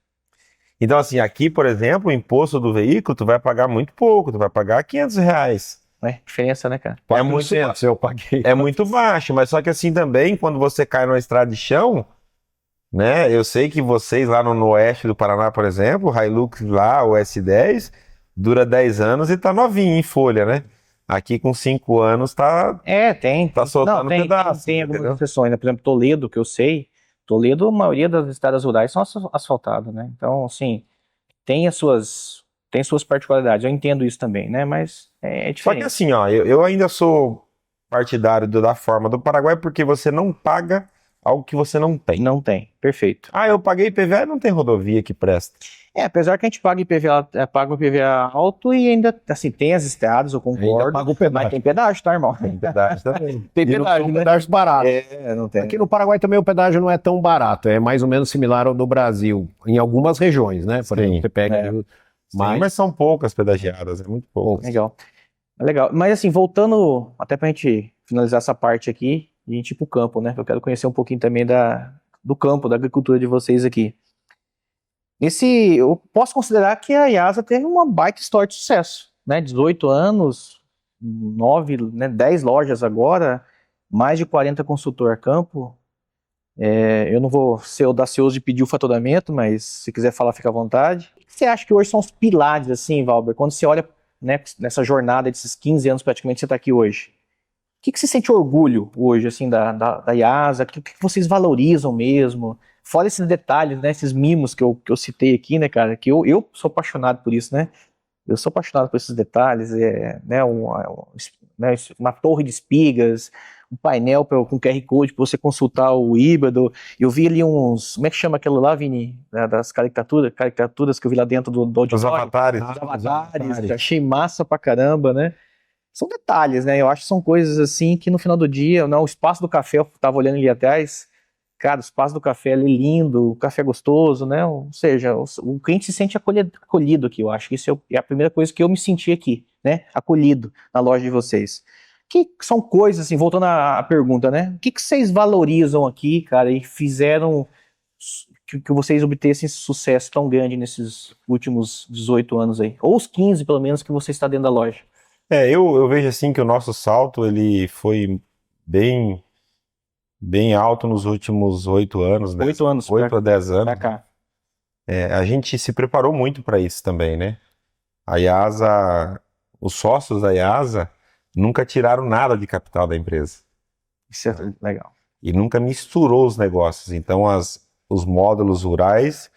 Então, assim, aqui, por exemplo, o imposto do veículo, tu vai pagar muito pouco, tu vai pagar 500 reais. Diferença, né, cara? É muito, eu paguei. é muito baixo, mas só que assim também, quando você cai numa estrada de chão, né? Eu sei que vocês lá no oeste do Paraná, por exemplo, o Hilux lá, o S10, dura 10 anos e tá novinho em folha, né? Aqui com 5 anos tá Tem. Tá soltando Não, tem, pedaço, tem entendeu? algumas exceções, né? Por exemplo, Toledo, que eu sei. Toledo, a maioria das estradas rurais são asfaltadas, né? Então, assim, tem suas particularidades. Eu entendo isso também, né? Mas é Só diferente. que assim, ó, eu ainda sou partidário da forma do Paraguai porque você não paga algo que você não tem. Não tem, perfeito. Ah, eu paguei IPVA e não tem rodovia que presta. Apesar que a gente paga um IPVA alto e ainda, assim, tem as estradas, eu Ainda concordo, paga o mas pedágio. tem pedágio, tá, irmão? Tem pedágio também. Tem E não pedágio, são né? pedágios baratos. Não tem. Aqui no Paraguai também o pedágio não é tão barato, é mais ou menos similar ao do Brasil, em algumas regiões, né? Por Sim. exemplo, você pega Sim, mas são poucas pedagiadas, é muito poucas. Legal. Legal. Mas assim, voltando até pra gente finalizar essa parte aqui, e a gente ir pro campo, né? Eu quero conhecer um pouquinho também do campo, da agricultura de vocês aqui. Eu posso considerar que a IASA teve uma baita história de sucesso, né? 18 anos, 9, né, 10 lojas agora, mais de 40 consultor a campo. Eu não vou ser audacioso de pedir o faturamento, mas se quiser falar, fica à vontade. O que você acha que hoje são os pilares, assim, Valber, quando você olha, né, nessa jornada desses 15 anos praticamente que você está aqui hoje? O que você sente orgulho hoje, assim, da IASA? O que vocês valorizam mesmo? Fora esses detalhes, né, esses mimos que eu citei aqui, né, cara, que eu sou apaixonado por isso, né? Eu sou apaixonado por esses detalhes, né, né, uma torre de espigas, um painel com QR Code para você consultar o híbrido. Eu vi ali como é que chama aquilo lá, Vini? Das caricaturas que eu vi lá dentro do Os auditório. avatares. Os avatares, achei massa pra caramba, né? São detalhes, né? Eu acho que são coisas assim que no final do dia, não, o espaço do café, eu tava olhando ali atrás, cara, o espaço do café ali lindo, o café gostoso, né? Ou seja, o cliente se sente acolhido aqui, eu acho que isso é a primeira coisa que eu me senti aqui, né? Acolhido na loja de vocês. Que são coisas, assim, voltando à pergunta, né? O que vocês valorizam aqui, cara, e fizeram que vocês obtessem esse sucesso tão grande nesses últimos 18 anos aí? Ou os 15, pelo menos, que você está dentro da loja. Eu vejo assim que o nosso salto ele foi bem, bem alto nos últimos 8 anos, 8 anos 8 a 10 pra anos. cá. A gente se preparou muito para isso também, né? A IASA, os sócios da IASA nunca tiraram nada de capital da empresa Isso é legal. e nunca misturou os negócios. Então, os módulos rurais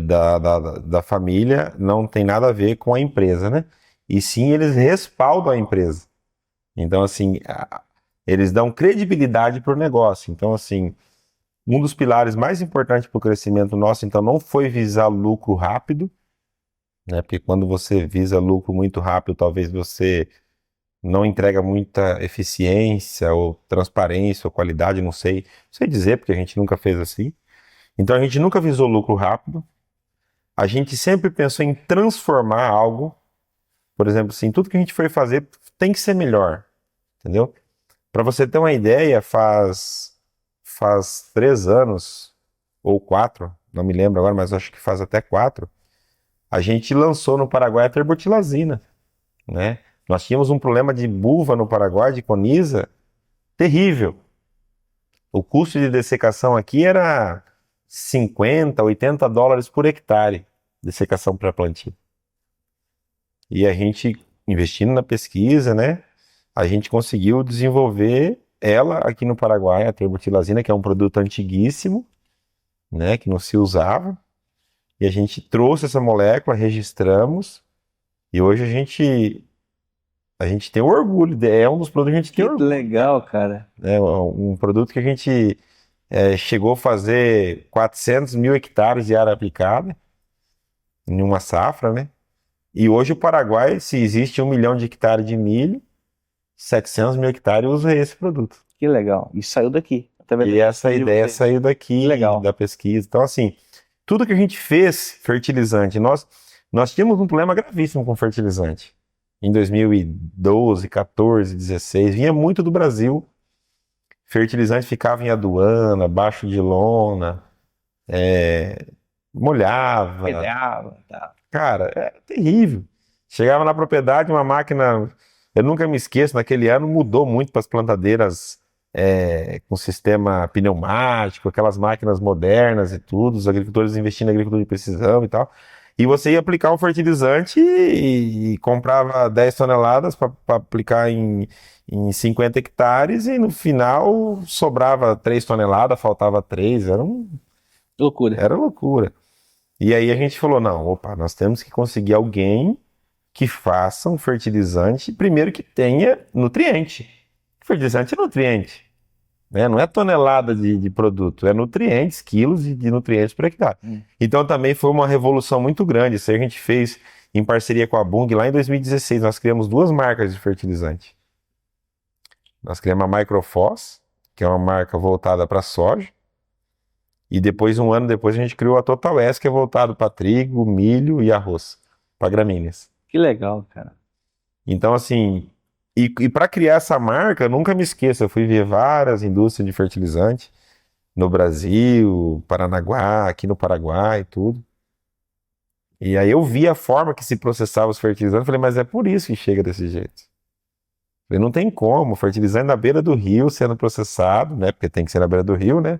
da família não tem nada a ver com a empresa, né? E sim, eles respaldam a empresa. Então, assim, eles dão credibilidade para o negócio. Então, assim, um dos pilares mais importantes para o crescimento nosso, então, não foi visar lucro rápido, né? Porque quando você visa lucro muito rápido, talvez você não entrega muita eficiência ou transparência ou qualidade, não sei dizer, porque a gente nunca fez assim. Então, a gente nunca visou lucro rápido. A gente sempre pensou em transformar algo. Por exemplo, assim, tudo que a gente foi fazer tem que ser melhor, entendeu? Para você ter uma ideia, faz 3 anos ou 4, não me lembro agora, mas acho que faz até 4, a gente lançou no Paraguai a terbotilazina, né? Nós tínhamos um problema de buva no Paraguai, de coniza, terrível. O custo de dessecação aqui era 50, 80 dólares por hectare, dessecação pré-plantio. E a gente, investindo na pesquisa, né, a gente conseguiu desenvolver ela aqui no Paraguai, a terbotilazina, que é um produto antiguíssimo, né, que não se usava. E a gente trouxe essa molécula, registramos, e hoje a gente tem orgulho, é um dos produtos que a gente tem Que orgulho. legal, cara. É um produto que a gente chegou a fazer 400 mil hectares de área aplicada em uma safra, né? E hoje o Paraguai, se existe 1 milhão de hectares de milho, 700 mil hectares usa esse produto. Que legal. Isso saiu daqui. E essa ideia saiu daqui, legal, da pesquisa. Então, assim, tudo que a gente fez, fertilizante, nós tínhamos um problema gravíssimo com fertilizante. Em 2012, 14, 16, vinha muito do Brasil. Fertilizante ficava em aduana, baixo de lona, molhava. Pedava, tá. Cara, é terrível. Chegava na propriedade, uma máquina, eu nunca me esqueço, naquele ano mudou muito para as plantadeiras com sistema pneumático, aquelas máquinas modernas e tudo, os agricultores investindo em agricultura de precisão e tal. E você ia aplicar um fertilizante e comprava 10 toneladas para aplicar em 50 hectares e no final sobrava 3 toneladas, faltava 3, Loucura. era loucura. E aí a gente falou, não, opa, nós temos que conseguir alguém que faça um fertilizante, primeiro que tenha nutriente. Fertilizante é nutriente, né? Não é tonelada de produto, é nutrientes, quilos de nutrientes por hectare. Então também foi uma revolução muito grande. Isso aí a gente fez em parceria com a Bunge lá em 2016. Nós criamos 2 marcas de fertilizante. Nós criamos a Microfos, que é uma marca voltada para soja. E depois, um ano depois, a gente criou a Total S, que é voltado para trigo, milho e arroz. para gramíneas. Que legal, cara. Então, assim, e para criar essa marca, eu nunca me esqueço, eu fui ver várias indústrias de fertilizante no Brasil, Paranaguá, aqui no Paraguai, tudo. E aí eu vi a forma que se processava os fertilizantes, falei, mas é por isso que chega desse jeito. Falei, não tem como, fertilizante na beira do rio sendo processado, né? Porque tem que ser na beira do rio, né?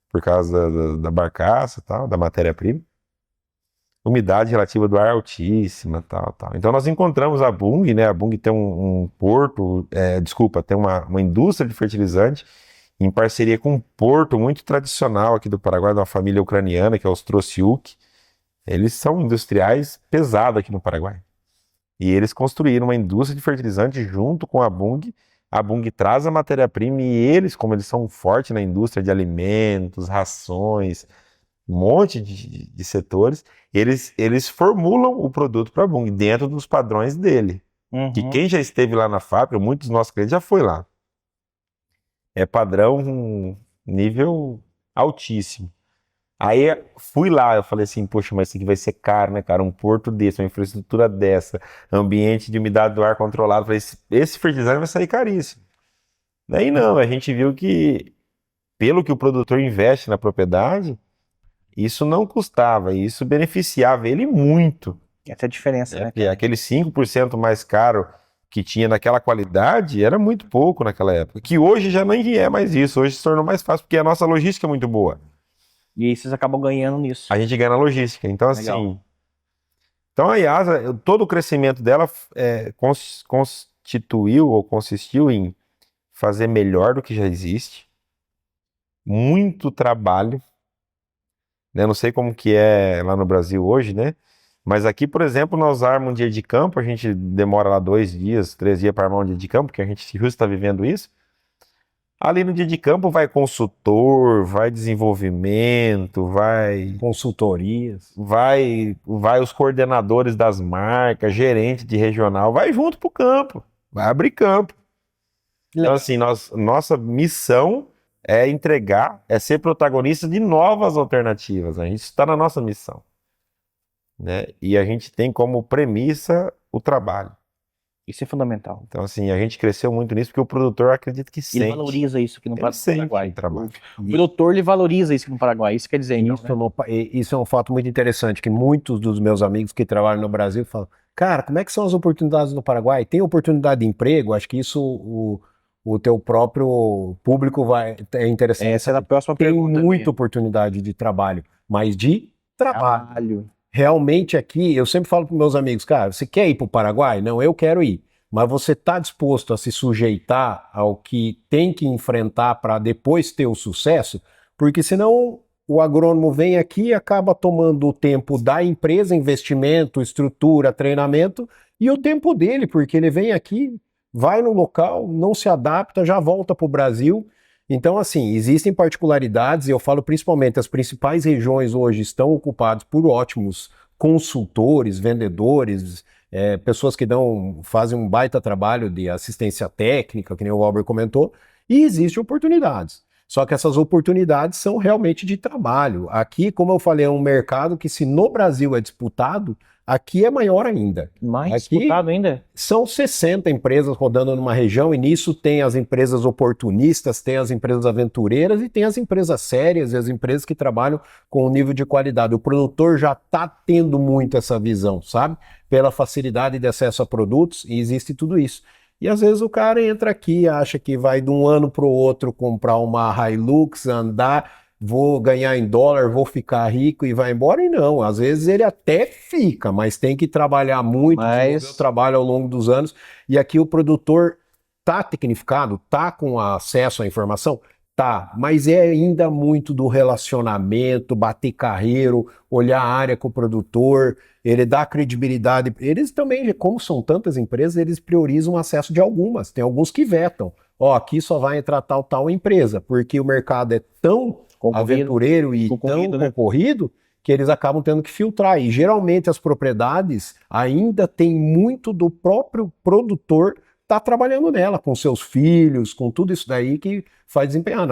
Por causa da barcaça e tal, da matéria-prima. Umidade relativa do ar altíssima, tal, tal. Então nós encontramos a Bunge, né? A Bunge tem um porto, tem uma indústria de fertilizante em parceria com um porto muito tradicional aqui do Paraguai, de uma família ucraniana, que é os Trosiuk. Eles são industriais pesados aqui no Paraguai. E eles construíram uma indústria de fertilizante junto com a Bunge. A Bunge traz a matéria-prima e eles, como eles são fortes na indústria de alimentos, rações, um monte de setores, eles formulam o produto para a Bunge dentro dos padrões dele. Que Uhum. quem já esteve lá na fábrica, muitos dos nossos clientes já foi lá. É padrão nível altíssimo. Aí fui lá, eu falei assim, poxa, mas isso aqui vai ser caro, né, cara? Um porto desse, uma infraestrutura dessa, ambiente de umidade do ar controlado. Eu falei, esse fertilizante vai sair caríssimo. Daí não, a gente viu que, pelo que o produtor investe na propriedade, isso não custava, isso beneficiava ele muito. Essa é a diferença, né, Porque cara? aquele 5% mais caro que tinha naquela qualidade era muito pouco naquela época. Que hoje já nem é mais isso, hoje se tornou mais fácil, porque a nossa logística é muito boa. E aí vocês acabam ganhando nisso. A gente ganha na logística. Então, Legal. assim. Então a IASA, todo o crescimento dela constituiu ou consistiu em fazer melhor do que já existe, muito trabalho, né? Não sei como que é lá no Brasil hoje, né? Mas aqui, por exemplo, nós armamos um dia de campo, a gente demora lá 2 dias, 3 dias para armar um dia de campo, porque a gente justo está vivendo isso. Ali no dia de campo vai consultor, vai desenvolvimento, Consultorias. vai os coordenadores das marcas, gerente de regional, vai junto pro campo, vai abrir campo. Então, assim, nossa missão é entregar, é ser protagonista de novas alternativas. A gente está na nossa missão, né? E a gente tem como premissa o trabalho. Isso é fundamental. Então, assim, a gente cresceu muito nisso porque o produtor acredita que Ele sente. valoriza isso aqui no Ele sente Paraguai. o trabalho. O produtor, ele valoriza isso aqui no Paraguai. Isso quer dizer, então, Isso, né? isso é um fato muito interessante, que muitos dos meus amigos que trabalham no Brasil falam, cara, como é que são as oportunidades no Paraguai? Tem oportunidade de emprego? Acho que isso o teu próprio público é interessante. Essa é a próxima Tem pergunta. muita oportunidade de trabalho, mas de trabalho. Trabalho. Realmente aqui, eu sempre falo para meus amigos, cara, você quer ir para o Paraguai? Não, eu quero ir. Mas você está disposto a se sujeitar ao que tem que enfrentar para depois ter o sucesso? Porque senão o agrônomo vem aqui e acaba tomando o tempo da empresa, investimento, estrutura, treinamento, e o tempo dele, porque ele vem aqui, vai no local, não se adapta, já volta para o Brasil. Então, assim, existem particularidades, e eu falo principalmente, as principais regiões hoje estão ocupadas por ótimos consultores, vendedores, pessoas que fazem um baita trabalho de assistência técnica, que nem o Albert comentou, e existem oportunidades. Só que essas oportunidades são realmente de trabalho. Aqui, como eu falei, é um mercado que, se no Brasil é disputado, aqui é maior ainda. Mais Aqui disputado ainda? são 60 empresas rodando numa região, e nisso tem as empresas oportunistas, tem as empresas aventureiras e tem as empresas sérias e as empresas que trabalham com um nível de qualidade. O produtor já está tendo muito essa visão, sabe? Pela facilidade de acesso a produtos, e existe tudo isso. E às vezes o cara entra aqui, acha que vai de um ano para o outro comprar uma Hilux, andar, vou ganhar em dólar, vou ficar rico e vai embora. E não, às vezes ele até fica, mas tem que trabalhar muito, desenvolver o trabalho ao longo dos anos. E aqui o produtor tá tecnificado, tá com acesso à informação? Tá, mas é ainda muito do relacionamento, bater carreiro, olhar a área com o produtor, ele dá credibilidade. Eles também, como são tantas empresas, eles priorizam o acesso de algumas. Tem alguns que vetam. Ó, aqui só vai entrar tal empresa, porque o mercado é tão aventureiro e tão concorrido, que eles acabam tendo que filtrar. E geralmente as propriedades ainda tem muito do próprio produtor tá trabalhando nela, com seus filhos, com tudo isso daí que faz desempenhar.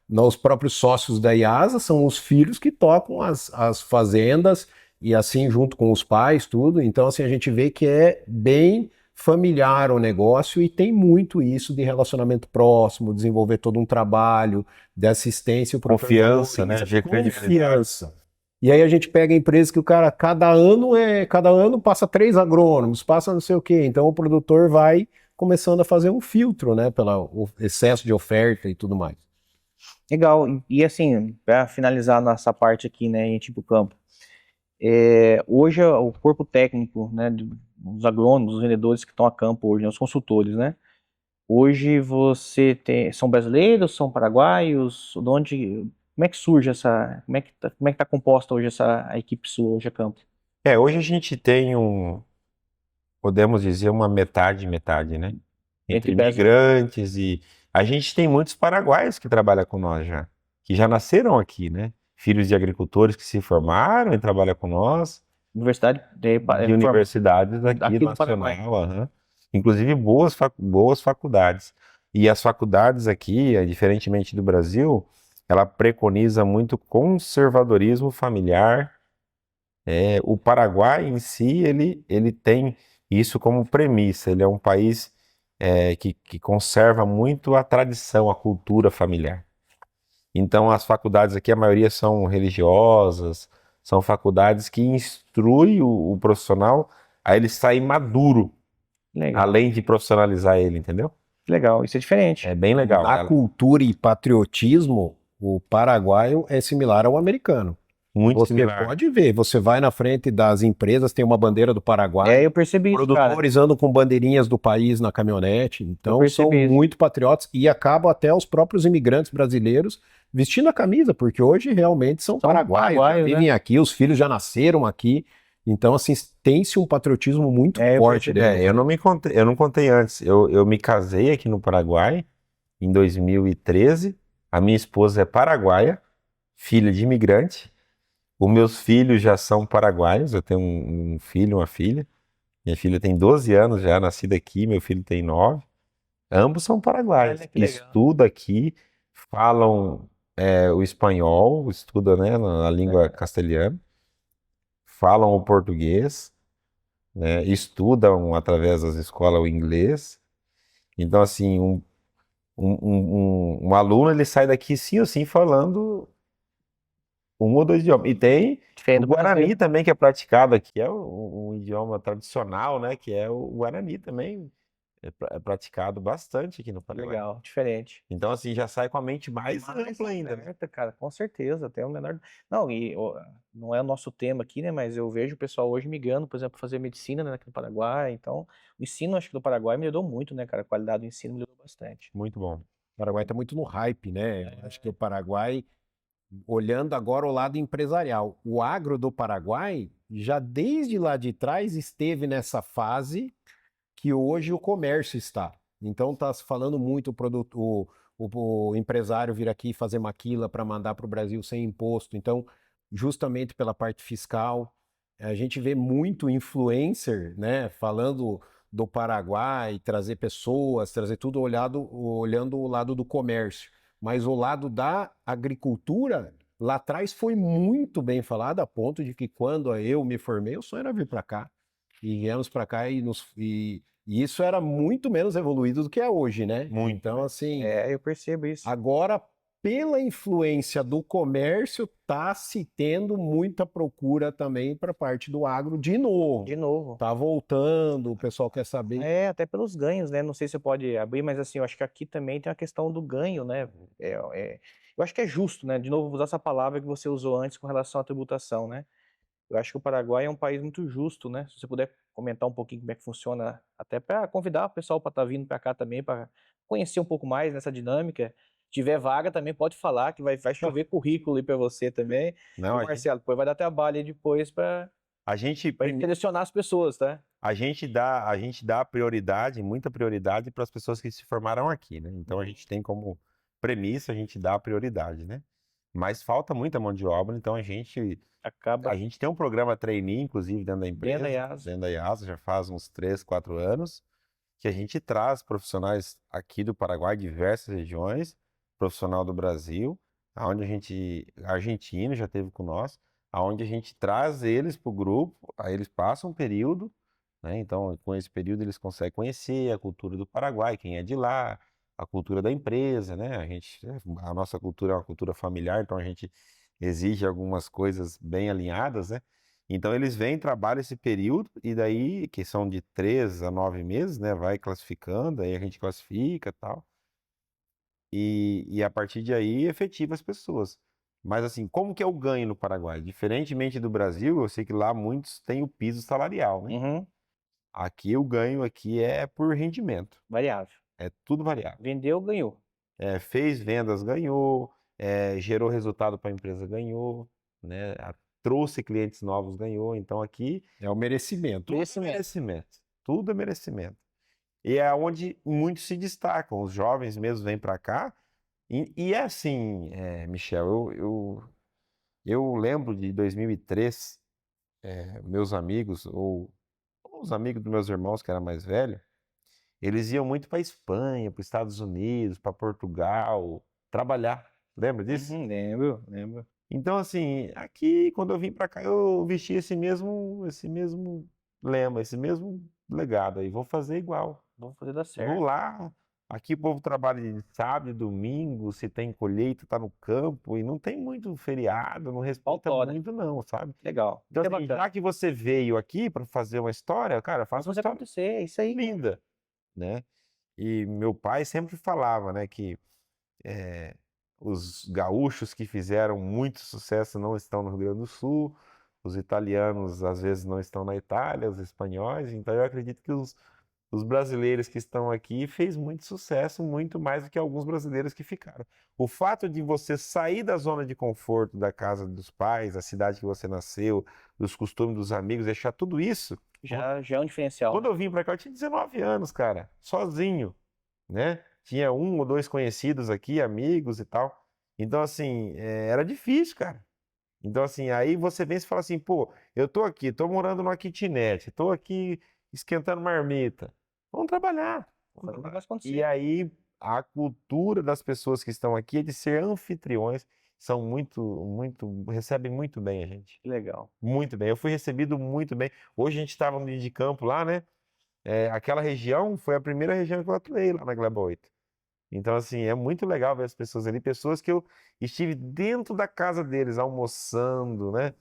Nos próprios sócios da IASA são os filhos que tocam as fazendas e assim junto com os pais, tudo. Então, assim, a gente vê que é bem familiar o negócio e tem muito isso de relacionamento próximo, desenvolver todo um trabalho de assistência para Confiança, né? confiança. E aí a gente pega empresas que o cara, cada ano passa 3 agrônomos, passa não sei o quê. Então o produtor vai começando a fazer um filtro, né, pelo excesso de oferta e tudo mais. Legal. E assim, para finalizar nossa parte aqui, né, em ir pro campo, hoje o corpo técnico, né, dos agrônomos, dos vendedores que estão a campo hoje, né, os consultores, né, hoje você tem, são brasileiros, são paraguaios, de onde, como é que surge essa, como é que tá composta hoje a equipe sua hoje a campo? Hoje a gente tem podemos dizer, uma metade, né? Entre Entre Brasil, imigrantes e a gente tem muitos paraguaios que trabalham com nós já, que já nasceram aqui, né? Filhos de agricultores que se formaram e trabalham com nós, universidade de universidades aqui aqui do Paraguai. nacional, aham. Inclusive boas faculdades. E as faculdades aqui, diferentemente do Brasil, ela preconiza muito conservadorismo familiar. O Paraguai em si, ele tem isso como premissa. Ele é um país que conserva muito a tradição, a cultura familiar. Então, as faculdades aqui, a maioria são religiosas, são faculdades que instruem o profissional a ele sair maduro, Legal, além de profissionalizar ele, entendeu? legal, isso é diferente. É bem legal. Na cultura e patriotismo, o paraguaio é similar ao americano. Muito Você similar. pode ver, você vai na frente das empresas, tem uma bandeira do Paraguai, Eu percebi isso, cara. produtores andam com bandeirinhas do país na caminhonete, então são percebi isso. muito patriotas e acabam até os próprios imigrantes brasileiros vestindo a camisa, porque hoje realmente são paraguaios, já paraguaios, vivem aqui, os filhos já nasceram aqui, então assim, tem-se um patriotismo muito Eu forte percebi. dentro. Eu não contei antes. Eu me casei aqui no Paraguai em 2013. A minha esposa é paraguaia, filha de imigrante. Os meus filhos já são paraguaios. Eu tenho um filho e uma filha. Minha filha tem 12 anos já, nascida aqui. Meu filho tem 9. Ambos são paraguaios. Olha que legal. Estudam aqui, falam o espanhol, estudam, né, na língua castelhana, falam o português, né, estudam através das escolas o inglês. Então, assim, um aluno ele sai daqui sim ou sim falando um ou dois idiomas. E tem Diferente o do Guarani brasileiro. também, que é praticado aqui, é um idioma tradicional, né? Que é o Guarani também. É praticado bastante aqui no Paraguai. Legal, diferente. Então, assim, já sai com a mente mais ampla ainda, né? aberta, cara, com certeza, tem o menor. Não, não é o nosso tema aqui, né? Mas eu vejo o pessoal hoje migrando, por exemplo, fazer medicina, né, aqui no Paraguai. Então, o ensino, acho que do Paraguai melhorou muito, né, cara? A qualidade do ensino melhorou bastante. Muito bom. O Paraguai está muito no hype, né? Eu acho que o Paraguai, olhando agora o lado empresarial, o agro do Paraguai já desde lá de trás esteve nessa fase que hoje o comércio está. Então está se falando muito o empresário vir aqui fazer maquila para mandar para o Brasil sem imposto. Então, justamente pela parte fiscal, a gente vê muito influencer, né, falando do Paraguai, trazer pessoas, trazer tudo olhando o lado do comércio. Mas o lado da agricultura, lá atrás foi muito bem falado, a ponto de que quando eu me formei, o sonho era vir para cá. E viemos para cá e isso era muito menos evoluído do que é hoje, né? Muito. Então, assim, Eu percebo isso. agora, pela influência do comércio, tá se tendo muita procura também para a parte do agro de novo. De novo. Tá voltando, o pessoal quer saber. Até pelos ganhos, né? Não sei se você pode abrir, mas assim, eu acho que aqui também tem a questão do ganho, né? Eu acho que é justo, né? De novo, vou usar essa palavra que você usou antes com relação à tributação, né? Eu acho que o Paraguai é um país muito justo, né? Se você puder comentar um pouquinho como é que funciona, até para convidar o pessoal para estar vindo para cá também, para conhecer um pouco mais nessa dinâmica. Tiver vaga também pode falar que vai chover currículo aí para você também. Não, E, Marcelo, depois vai dar trabalho aí depois para a gente selecionar as pessoas, tá? A gente dá prioridade, muita prioridade para as pessoas que se formaram aqui, né? Então a gente tem como premissa, a gente dá prioridade, né? Mas falta muita mão de obra, então a gente tem um programa trainee, inclusive, dentro da empresa, dentro da IASA, já faz uns 3, 4 anos, que a gente traz profissionais aqui do Paraguai, diversas regiões, profissional do Brasil, onde argentino já teve com nós, onde a gente traz eles para o grupo, aí eles passam um período, né? Então, com esse período eles conseguem conhecer a cultura do Paraguai, quem é de lá, a cultura da empresa, né? A nossa cultura é uma cultura familiar, então a gente exige algumas coisas bem alinhadas, né? Então eles vêm, trabalham esse período e daí, que são de 3 a 9 meses, né? Vai classificando, aí a gente classifica e tal. E a partir de aí efetiva as pessoas. Mas assim, como que é o ganho no Paraguai? Diferentemente do Brasil, eu sei que lá muitos têm o piso salarial, né? Uhum. Aqui o ganho aqui é por rendimento, Variável. é tudo variável. Vendeu, ganhou. Fez vendas, ganhou, gerou resultado para a empresa, ganhou, né? Trouxe clientes novos, ganhou. Então aqui É o merecimento. tudo é Merecimento. merecimento, tudo é merecimento. E é onde muitos se destacam, os jovens mesmo vêm para cá. E é assim, Michel, eu lembro de 2003, meus amigos, ou os amigos dos meus irmãos que eram mais velhos, eles iam muito para Espanha, para os Estados Unidos, para Portugal, trabalhar. Lembra disso? Uhum, lembro. Então, assim, aqui, quando eu vim para cá, eu vesti esse mesmo lema, esse mesmo legado aí. Vou fazer igual. Vamos fazer dar Vou certo. lá. Aqui o povo trabalha de sábado e domingo, se tem colheita, tá no campo, e não tem muito feriado, não respeita Pautora. muito, não, sabe? Legal. Então, Isso é assim, bacana. já que você veio aqui para fazer uma história, cara, Faz faça uma você história acontecer, é isso aí. linda, né? E meu pai sempre falava, né, que os gaúchos que fizeram muito sucesso não estão no Rio Grande do Sul, os italianos às vezes não estão na Itália, os espanhóis, então eu acredito que os brasileiros que estão aqui fez muito sucesso, muito mais do que alguns brasileiros que ficaram. O fato de você sair da zona de conforto da casa dos pais, da cidade que você nasceu, dos costumes dos amigos, deixar tudo isso. Já é um diferencial. Quando eu vim para cá, eu tinha 19 anos, cara, sozinho, né? Tinha um ou dois conhecidos aqui, amigos e tal. Então, assim, era difícil, cara. Então, assim, aí você vem e fala assim, pô, eu tô aqui, tô morando numa kitnet, tô aqui esquentando marmita. Vamos trabalhar. Fazer o negócio E acontecer. aí, a cultura das pessoas que estão aqui é de ser anfitriões, são recebem muito bem a gente. Que legal. Muito bem. Eu fui recebido muito bem. Hoje a gente estava no dia de campo lá, né? Aquela região foi a primeira região que eu atuei lá na Gleba 8. Então, assim, é muito legal ver as pessoas ali, pessoas que eu estive dentro da casa deles, almoçando, né?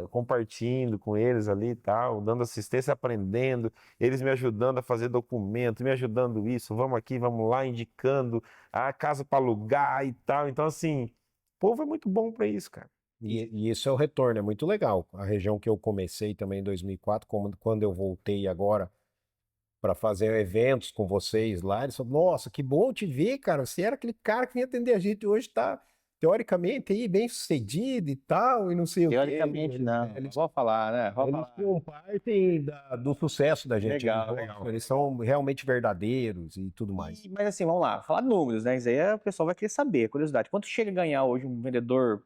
Compartilhando com eles ali e tal, dando assistência, aprendendo, eles me ajudando a fazer documento, me ajudando isso, vamos aqui, vamos lá, indicando a casa para alugar e tal. Então, assim, o povo é muito bom para isso, cara. E isso é o retorno, é muito legal. A região que eu comecei também em 2004, quando eu voltei agora para fazer eventos com vocês lá, eles falaram, nossa, que bom te ver, cara, você era aquele cara que vinha atender a gente, hoje está, teoricamente, aí bem sucedido e tal, e não sei o quê. Teoricamente, não. Vou falar, né? Vou Eles falar. compartem do sucesso da gente. Legal, Eles, legal. eles são realmente verdadeiros e tudo mais. Mas assim, vamos lá, falar números, né? Isso aí o pessoal vai querer saber, curiosidade. Quanto chega a ganhar hoje um vendedor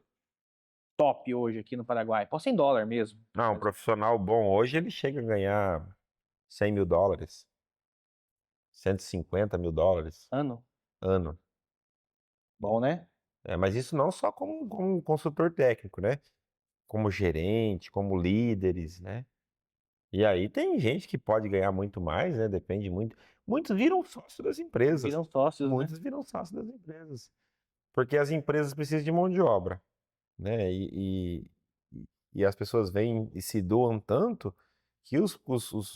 top hoje aqui no Paraguai? Posso ser em dólar mesmo. Não, um profissional bom hoje, ele chega a ganhar US$ 100.000, US$ 150.000 Ano? ano. Bom, né? Mas isso não só como consultor técnico, né? Como gerente, como líderes, né? E aí tem gente que pode ganhar muito mais, né? Depende muito. Muitos viram sócio das empresas. Viram sócios, né? Muitos viram sócio das empresas. Porque as empresas precisam de mão de obra, né? E as pessoas vêm e se doam tanto que os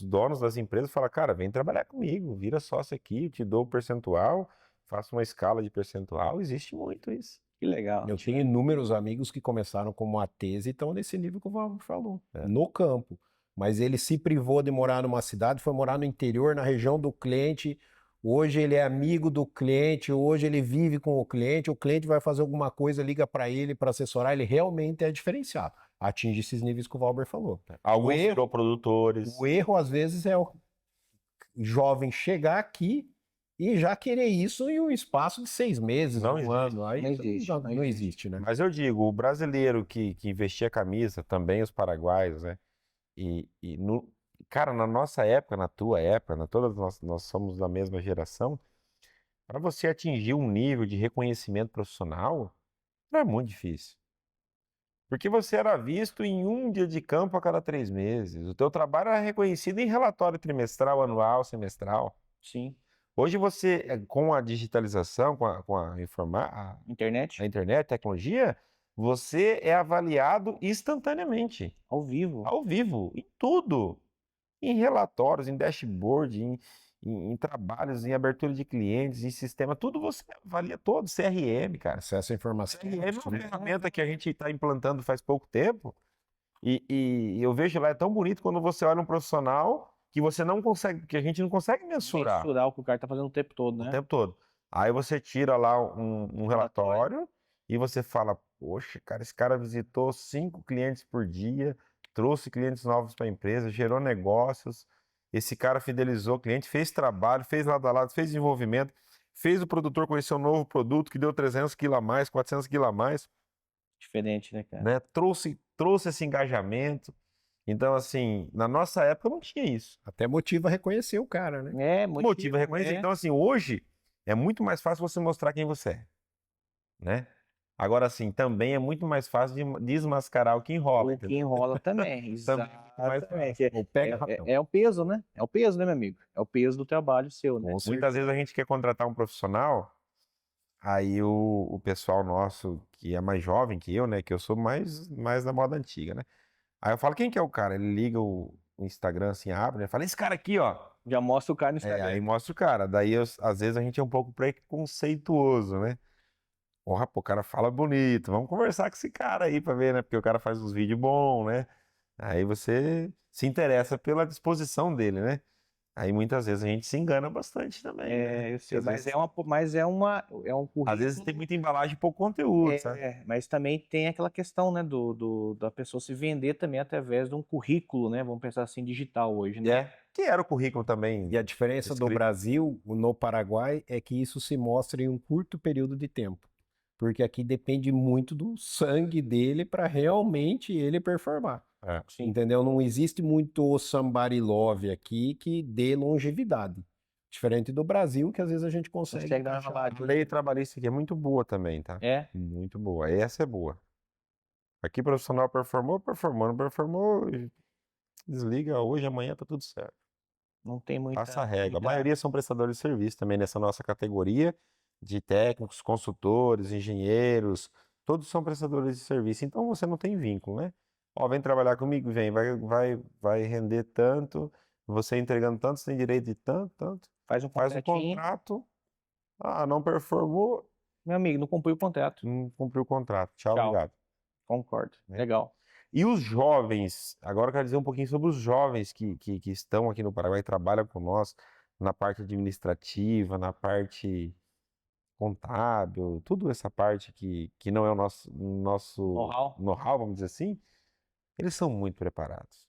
donos das empresas falam, cara, vem trabalhar comigo, vira sócio aqui, eu te dou o percentual, faço uma escala de percentual. Existe muito isso. Que legal. Eu tenho inúmeros amigos que começaram como ATs e estão nesse nível que o Valber falou, no campo. Mas ele se privou de morar numa cidade, foi morar no interior, na região do cliente. Hoje ele é amigo do cliente, hoje ele vive com o cliente vai fazer alguma coisa, liga para ele para assessorar, ele realmente é diferenciado. Atinge esses níveis que o Valber falou. Alguns erro- virou produtores. O erro, às vezes, é o jovem chegar aqui e já querer isso em um espaço de 6 meses, Não um existe. ano. Aí Não existe, não não existe, né? Mas eu digo, o brasileiro que vestia camisa, também os paraguaios, né? Cara, na nossa época, na tua época, todas nós somos da mesma geração, para você atingir um nível de reconhecimento profissional, não é muito difícil. Porque você era visto em um dia de campo a cada 3 meses. O teu trabalho era reconhecido em relatório trimestral, anual, semestral. Sim. Hoje você, com a digitalização, Internet, a internet, a tecnologia, você é avaliado instantaneamente, ao vivo. ao vivo, em tudo. Em relatórios, em dashboard, em trabalhos, em abertura de clientes, em sistema, tudo você avalia todo. CRM, cara. Acesso à informação. CRM é uma né? ferramenta que a gente está implantando faz pouco tempo e eu vejo lá, é tão bonito quando você olha um profissional que você não consegue, que a gente não consegue mensurar Mensurar o que o cara tá fazendo o tempo todo, o né? tempo todo. Aí você tira lá um Relatório. relatório e você fala, poxa, cara, esse cara visitou 5 clientes por dia, trouxe clientes novos para a empresa, gerou negócios, esse cara fidelizou o cliente, fez trabalho, fez lado a lado, fez desenvolvimento, fez o produtor conhecer um novo produto que deu 300 quilos a mais, 400 quilos a mais, Diferente, né, cara? né? Trouxe esse engajamento. Então, assim, na nossa época não tinha isso. Até motiva a reconhecer o cara, né? É, Motivo a reconhecer. é. Então, assim, hoje é muito mais fácil você mostrar quem você é, né? Agora, assim, também é muito mais fácil de desmascarar o que enrola. O que enrola também, Também é muito mais exatamente. Ou pega rapidão. É o peso, né? É o peso, né, meu amigo? É o peso do trabalho seu, né? Com certeza. Muitas vezes a gente quer contratar um profissional, aí o pessoal nosso, que é mais jovem que eu, né? Que eu sou mais da moda antiga, né? Aí eu falo, quem que é o cara? Ele liga o Instagram assim, abre, né? Fala, esse cara aqui, ó. Já mostra o cara no É, Instagram. aí mostra o cara. Daí, às vezes, a gente é um pouco preconceituoso, né? Porra, pô, o cara fala bonito. Vamos conversar com esse cara aí pra ver, né? Porque o cara faz uns vídeos bons, né? Aí você se interessa pela disposição dele, né? Aí muitas vezes a gente se engana bastante também, né? Eu Porque sei, às vezes, é um às vezes currículo. tem muita embalagem e pouco conteúdo, sabe? Mas também tem aquela questão, né, da pessoa se vender também através de um currículo, né? Vamos pensar assim, digital hoje, né? É. Que era o currículo também. E a diferença do Escrito. Brasil no Paraguai é que isso se mostra em um curto período de tempo. Porque aqui depende muito do sangue dele para realmente ele performar. É. Sim. Entendeu? Não existe muito somebody love aqui que dê longevidade. Diferente do Brasil, que às vezes a gente consegue. Consegue dar uma achar. A enroladinha. lei trabalhista aqui é muito boa também, tá? É, Muito boa. Essa é boa. Aqui profissional performou, não performou, desliga hoje, amanhã tá tudo certo. não tem muita. Passa a régua. A muita- maioria são prestadores de serviço também nessa nossa categoria de técnicos, consultores, engenheiros, todos são prestadores de serviço. Então você não tem vínculo, né? Ó, vem trabalhar comigo, vem, vai render tanto, você entregando tanto, você tem direito de tanto, tanto. Faz um Faz um contratinho. contrato, não performou, Meu amigo, não cumpriu o contrato. não cumpriu o contrato. Tchau, Tchau. obrigado. Concordo. Né? Legal. E os jovens, agora eu quero dizer um pouquinho sobre os jovens que estão aqui no Paraguai, trabalham com nós na parte administrativa, na parte contábil, tudo essa parte que não é o nosso Know-how. vamos dizer assim, eles são muito preparados.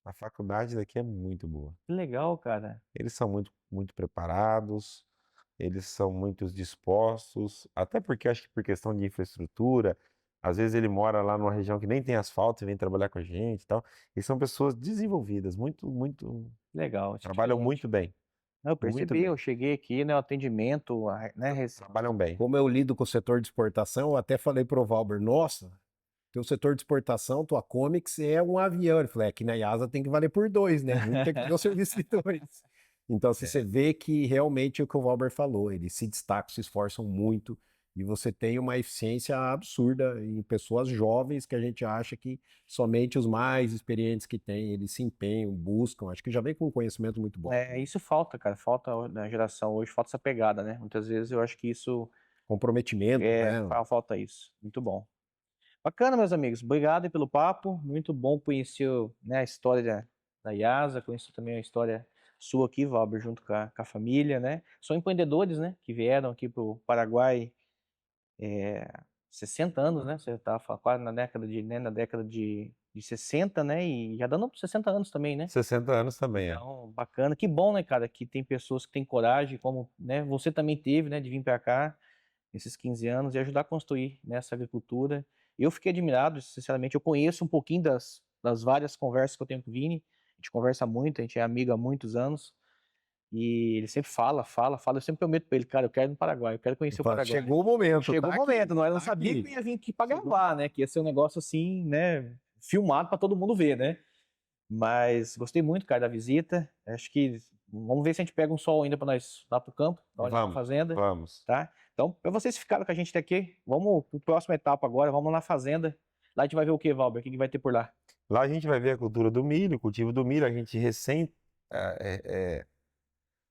A faculdade daqui é muito boa. Que legal, cara. Eles são muito preparados, eles são muito dispostos, até porque acho que por questão de infraestrutura, às vezes ele mora lá numa região que nem tem asfalto e vem trabalhar com a gente e tal. E são pessoas desenvolvidas, muito, Legal. Isso é trabalham diferente. muito bem, Eu muito percebi, bem. eu cheguei aqui, né, o atendimento, né, Trabalham bem. Como eu lido com o setor de exportação, eu até falei pro Valber, nossa, teu setor de exportação, tua Comics é um avião. Ele falou, aqui na IASA tem que valer por 2, né? A gente tem que fazer o serviço de 2. Então, assim, você vê que realmente é o que o Valber falou, eles se destacam, se esforçam muito, e você tem uma eficiência absurda em pessoas jovens que a gente acha que somente os mais experientes que têm, eles se empenham, buscam, acho que já vem com um conhecimento muito bom. Isso falta, cara, falta na geração hoje, falta essa pegada, né? Muitas vezes eu acho que isso Comprometimento, né? falta isso. Muito bom. Bacana, meus amigos. Obrigado aí pelo papo. Muito bom conhecer, né, a história da IASA, conhecer também a história sua aqui, Valber, junto com a família, né? São empreendedores, né, que vieram aqui para o Paraguai 60 anos, né? Você tá quase na década de 60, né? E já dando 60 anos também, né? 60 anos também, Então, bacana. Que bom, né, cara, que tem pessoas que têm coragem, como, né, você também teve, né, de vir para cá nesses 15 anos e ajudar a construir, né, essa agricultura. Eu fiquei admirado, sinceramente, eu conheço um pouquinho das várias conversas que eu tenho com o Vini, a gente conversa muito, a gente é amigo há muitos anos, E ele sempre fala, eu sempre prometo pra ele, cara, eu quero ir no Paraguai, eu quero conhecer o Paraguai. Chegou o momento, Chegou tá o momento, não, eu não tá sabia aqui. que eu ia vir aqui pra gravar, né? Que ia ser um negócio assim, né? Filmado pra todo mundo ver, né? Mas gostei muito, cara, da visita. Acho que vamos ver se a gente pega um sol ainda pra nós lá pro campo, dar uma olhada na fazenda, Vamos. tá? Então, pra vocês ficaram com a gente aqui, vamos pro próxima etapa agora, vamos na fazenda. Lá a gente vai ver o que, Valber? O que vai ter por lá? Lá a gente vai ver a cultura do milho, o cultivo do milho. A gente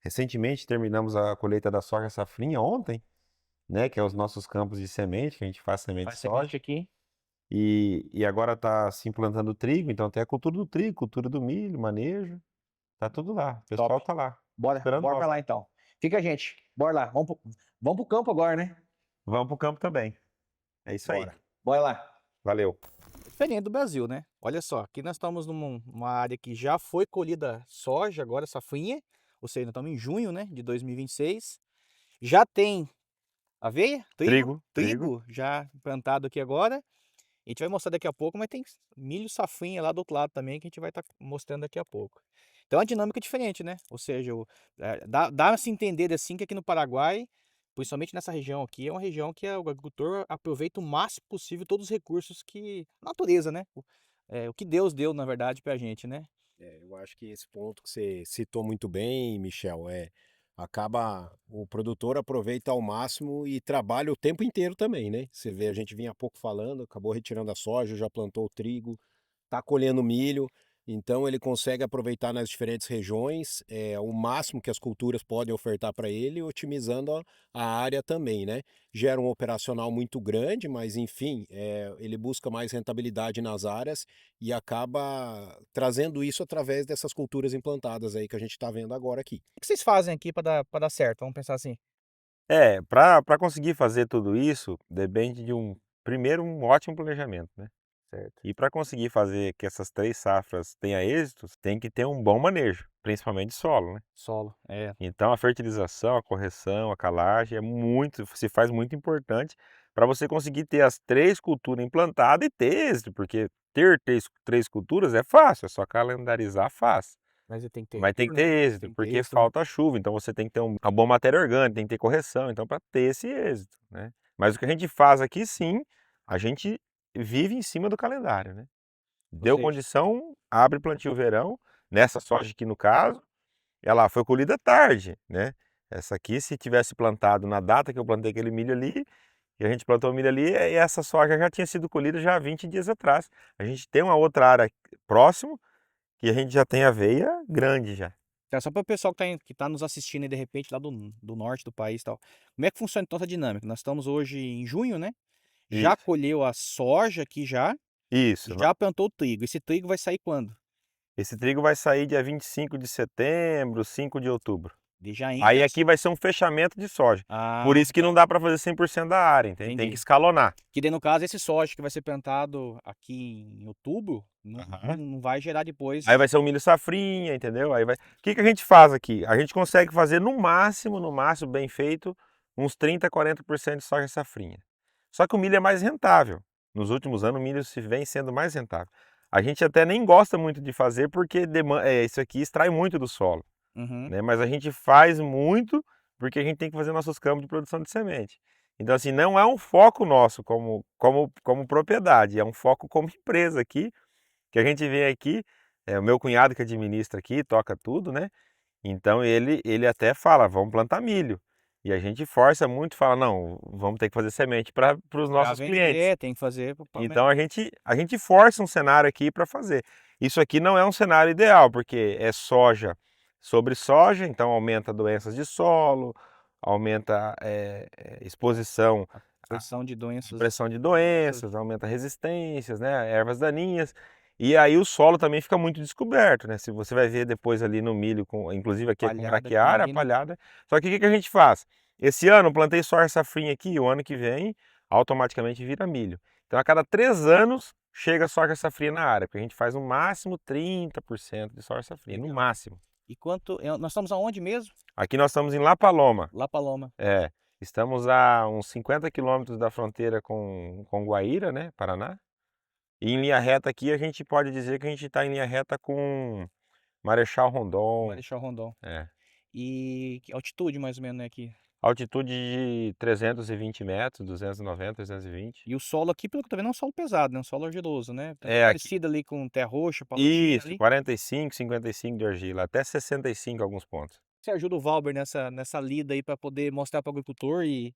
recentemente terminamos a colheita da soja safrinha ontem, né? Que é os nossos campos de semente, que a gente faz semente de Faz semente soja. aqui. E agora está se implantando trigo, então tem a cultura do trigo, cultura do milho, manejo. Tá tudo lá. O pessoal Top. tá lá, Bora, esperando bora pra nós. lá então. Fica, gente. Bora lá. Vamos pro campo agora, né? Vamos pro campo também. É isso aí. Bora. Bora lá. Valeu. Diferente do Brasil, né? Olha só, aqui nós estamos numa área que já foi colhida soja, agora safrinha, ou seja, nós estamos em junho, né, de 2026. Já tem aveia, Trigo. trigo já plantado aqui agora. A gente vai mostrar daqui a pouco, mas tem milho safrinha lá do outro lado também que a gente vai estar mostrando daqui a pouco. Então a dinâmica é diferente, né? Ou seja, dá a se entender assim que aqui no Paraguai, principalmente nessa região aqui, é uma região que o agricultor aproveita o máximo possível todos os recursos que a natureza, né? O que Deus deu, na verdade, pra gente, né? Eu acho que esse ponto que você citou muito bem, Michel, acaba o produtor aproveita ao máximo e trabalha o tempo inteiro também, né? Você vê, a gente vinha há pouco falando, acabou retirando a soja, já plantou o trigo, está colhendo milho, então ele consegue aproveitar nas diferentes regiões o máximo que as culturas podem ofertar para ele, otimizando a área também, né? Gera um operacional muito grande, mas enfim, ele busca mais rentabilidade nas áreas e acaba trazendo isso através dessas culturas implantadas aí que a gente está vendo agora aqui. O que vocês fazem aqui pra dar certo? Vamos pensar assim. Para conseguir fazer tudo isso, depende de primeiro, um ótimo planejamento, né? Certo. E para conseguir fazer que essas 3 safras tenham êxito, tem que ter um bom manejo, principalmente de solo, né? Solo. Então a fertilização, a correção, a calagem se faz muito importante para você conseguir ter as 3 culturas implantadas e ter êxito, porque ter 3 culturas é fácil, é só calendarizar fácil. Mas tem que ter Mas tem que ter retorno, né? êxito, Tem que ter porque êxito, né? falta chuva, então você tem que ter uma boa matéria orgânica, tem que ter correção, então para ter esse êxito, né? Mas o que a gente faz aqui sim, a gente vive em cima do calendário, né? Ou Deu seja, condição, abre plantio verão, nessa soja aqui no caso, ela foi colhida tarde, né? Essa aqui, se tivesse plantado na data que eu plantei aquele milho ali, e a gente plantou o milho ali, e essa soja já tinha sido colhida já há 20 dias atrás. A gente tem uma outra área próximo, que a gente já tem aveia grande já. então, só para o pessoal que tá nos assistindo e de repente lá do norte do país e tal. Como é que funciona então essa dinâmica? Nós estamos hoje em junho, né? Já Isso. colheu a soja aqui já, Isso. já plantou o trigo. Esse trigo vai sair quando? Esse trigo vai sair dia 25 de setembro, 5 de outubro. De já Aí ainda. aqui vai ser um fechamento de soja. Ah, Por isso que não dá para fazer 100% da área, entende? Tem entendi. que escalonar. Que daí no caso esse soja que vai ser plantado aqui em outubro, Aham. não vai gerar depois. Aí vai ser um milho safrinha, entendeu? Aí vai. O que que a gente faz aqui? A gente consegue fazer no máximo, bem feito, uns 30, 40% de soja safrinha. Só que o milho é mais rentável. Nos últimos anos o milho se vem sendo mais rentável. A gente até nem gosta muito de fazer porque isso aqui extrai muito do solo, Uhum. né? Mas a gente faz muito porque a gente tem que fazer nossos campos de produção de semente. Então assim, não é um foco nosso como propriedade, é um foco como empresa aqui, que a gente vem aqui, o meu cunhado que administra aqui, toca tudo, né? Então ele até fala, vamos plantar milho. E a gente força muito, fala, não, vamos ter que fazer semente para os Pra nossos clientes. vender, tem que fazer. Então a gente força um cenário aqui para fazer. Isso aqui não é um cenário ideal, porque é soja sobre soja, então aumenta doenças de solo, aumenta exposição Pressão de de doenças. pressão de doenças, aumenta resistências, né, ervas daninhas. E aí o solo também fica muito descoberto, né? Se você vai ver depois ali no milho, inclusive aqui é com Palhada braquiária, aqui, né? palhada. Só que o que a gente faz? Esse ano eu plantei soja safrinha aqui, o ano que vem automaticamente vira milho. Então a cada 3 anos chega soja safrinha na área, porque a gente faz no máximo 30% de soja safrinha, no Legal. máximo. E nós estamos aonde mesmo? Aqui nós estamos em La Paloma. La Paloma. Estamos a uns 50 quilômetros da fronteira com Guaíra, né, Paraná. E em linha reta aqui a gente pode dizer que a gente está em linha reta com Marechal Rondon. Marechal Rondon. É. E que altitude mais ou menos, né, aqui? Altitude de 320 metros, 290, 320. E o solo aqui, pelo que eu tô vendo, é um solo pesado, né? Um solo argiloso, né? Tá É, aqui. parecido ali com terra roxa, Palotina Isso, ali. 45, 55 de argila, até 65 em alguns pontos. Você ajuda o Valber nessa lida aí para poder mostrar para o agricultor e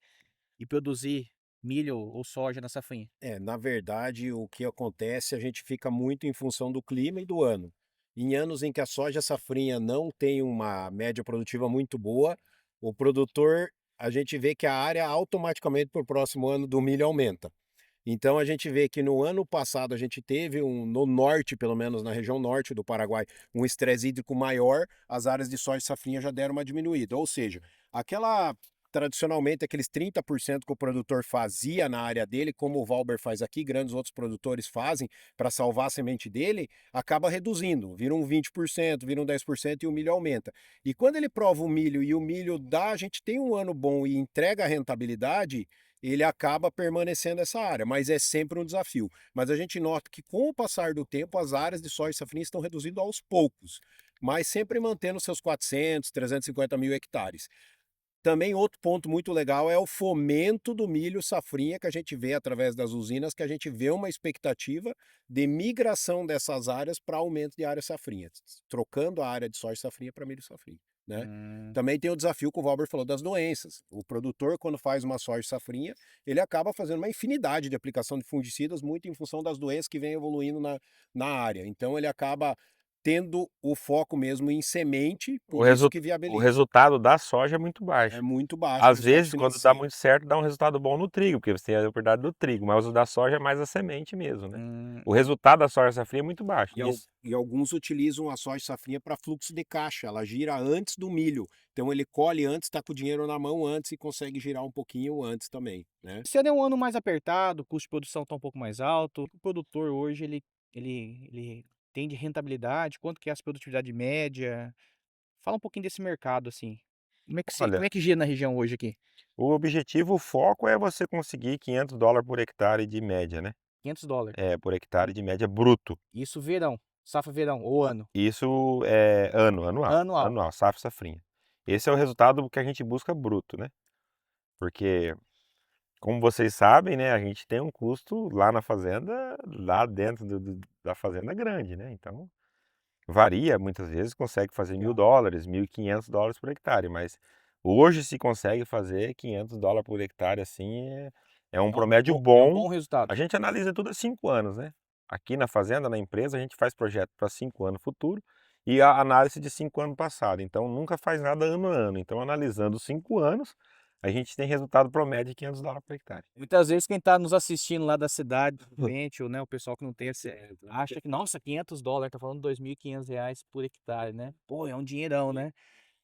produzir milho ou soja na safrinha? Na verdade, o que acontece, a gente fica muito em função do clima e do ano. Em anos em que a soja safrinha não tem uma média produtiva muito boa, o produtor, a gente vê que a área automaticamente para o próximo ano do milho aumenta. Então a gente vê que no ano passado a gente teve no norte, pelo menos na região norte do Paraguai, um estresse hídrico maior, as áreas de soja safrinha já deram uma diminuída. Ou seja, aquela tradicionalmente aqueles 30% que o produtor fazia na área dele, como o Valber faz aqui, grandes outros produtores fazem para salvar a semente dele, acaba reduzindo, vira um 20%, vira um 10% e o milho aumenta. E quando ele prova o milho e o milho dá, a gente tem um ano bom e entrega a rentabilidade, ele acaba permanecendo nessa área, mas é sempre um desafio. Mas a gente nota que com o passar do tempo, as áreas de soja safrinha estão reduzindo aos poucos, mas sempre mantendo seus 400, 350 mil hectares. Também outro ponto muito legal é o fomento do milho safrinha que a gente vê através das usinas, que a gente vê uma expectativa de migração dessas áreas para aumento de área safrinha, trocando a área de soja safrinha para milho safrinha, né? Hum. Também tem o desafio que o Valber falou das doenças. O produtor, quando faz uma soja safrinha, ele acaba fazendo uma infinidade de aplicação de fungicidas, muito em função das doenças que vêm evoluindo na área. Então ele acaba tendo o foco mesmo em semente, O, por isso resu- que o viabiliza. resultado da soja é muito É baixo. muito baixo o Às resultado vezes, quando dá financeiro. muito certo, dá um resultado bom no trigo, porque você tem a propriedade do trigo, mas o da soja é mais a semente mesmo, né? Hum. O resultado da soja safrinha é muito baixo. E alguns utilizam a soja safrinha para fluxo de caixa, ela gira antes do milho. Então ele colhe antes, está com o dinheiro na mão antes e consegue girar um pouquinho antes também, né? Esse ano é um ano mais apertado, o custo de produção está um pouco mais alto. O produtor hoje ele tem de rentabilidade, quanto que é essa produtividade média? Fala um pouquinho desse mercado assim. Como Olha, é que gira na região hoje aqui? o objetivo, o foco é você conseguir US$ 500 por hectare de média, né? US$ 500. É, por hectare de média bruto. Isso verão, safra verão ou ano? Isso é anual, Anual. safra e safrinha. Esse é o resultado que a gente busca bruto, né? Porque, como vocês sabem, né, a gente tem um custo lá na fazenda, lá dentro da fazenda grande, né? Então, varia, muitas vezes consegue fazer US$ 1.000, US$ 1.500 por hectare, mas hoje se consegue fazer US$ 500 por hectare, assim, é um promédio É um bom. bom resultado. A gente analisa tudo há 5 anos, né? Aqui na fazenda, na empresa, a gente faz projeto para 5 anos futuro e a análise de 5 anos passado. Então, nunca faz nada ano a ano. Então, analisando 5 anos, a gente tem resultado promédio de US$ 500 por hectare. Muitas vezes quem está nos assistindo lá da cidade, de repente, ou né, o pessoal que não tem esse, acha que, nossa, US$ 500, tá falando R$ 2.500 por hectare, né? Pô, é um dinheirão, né?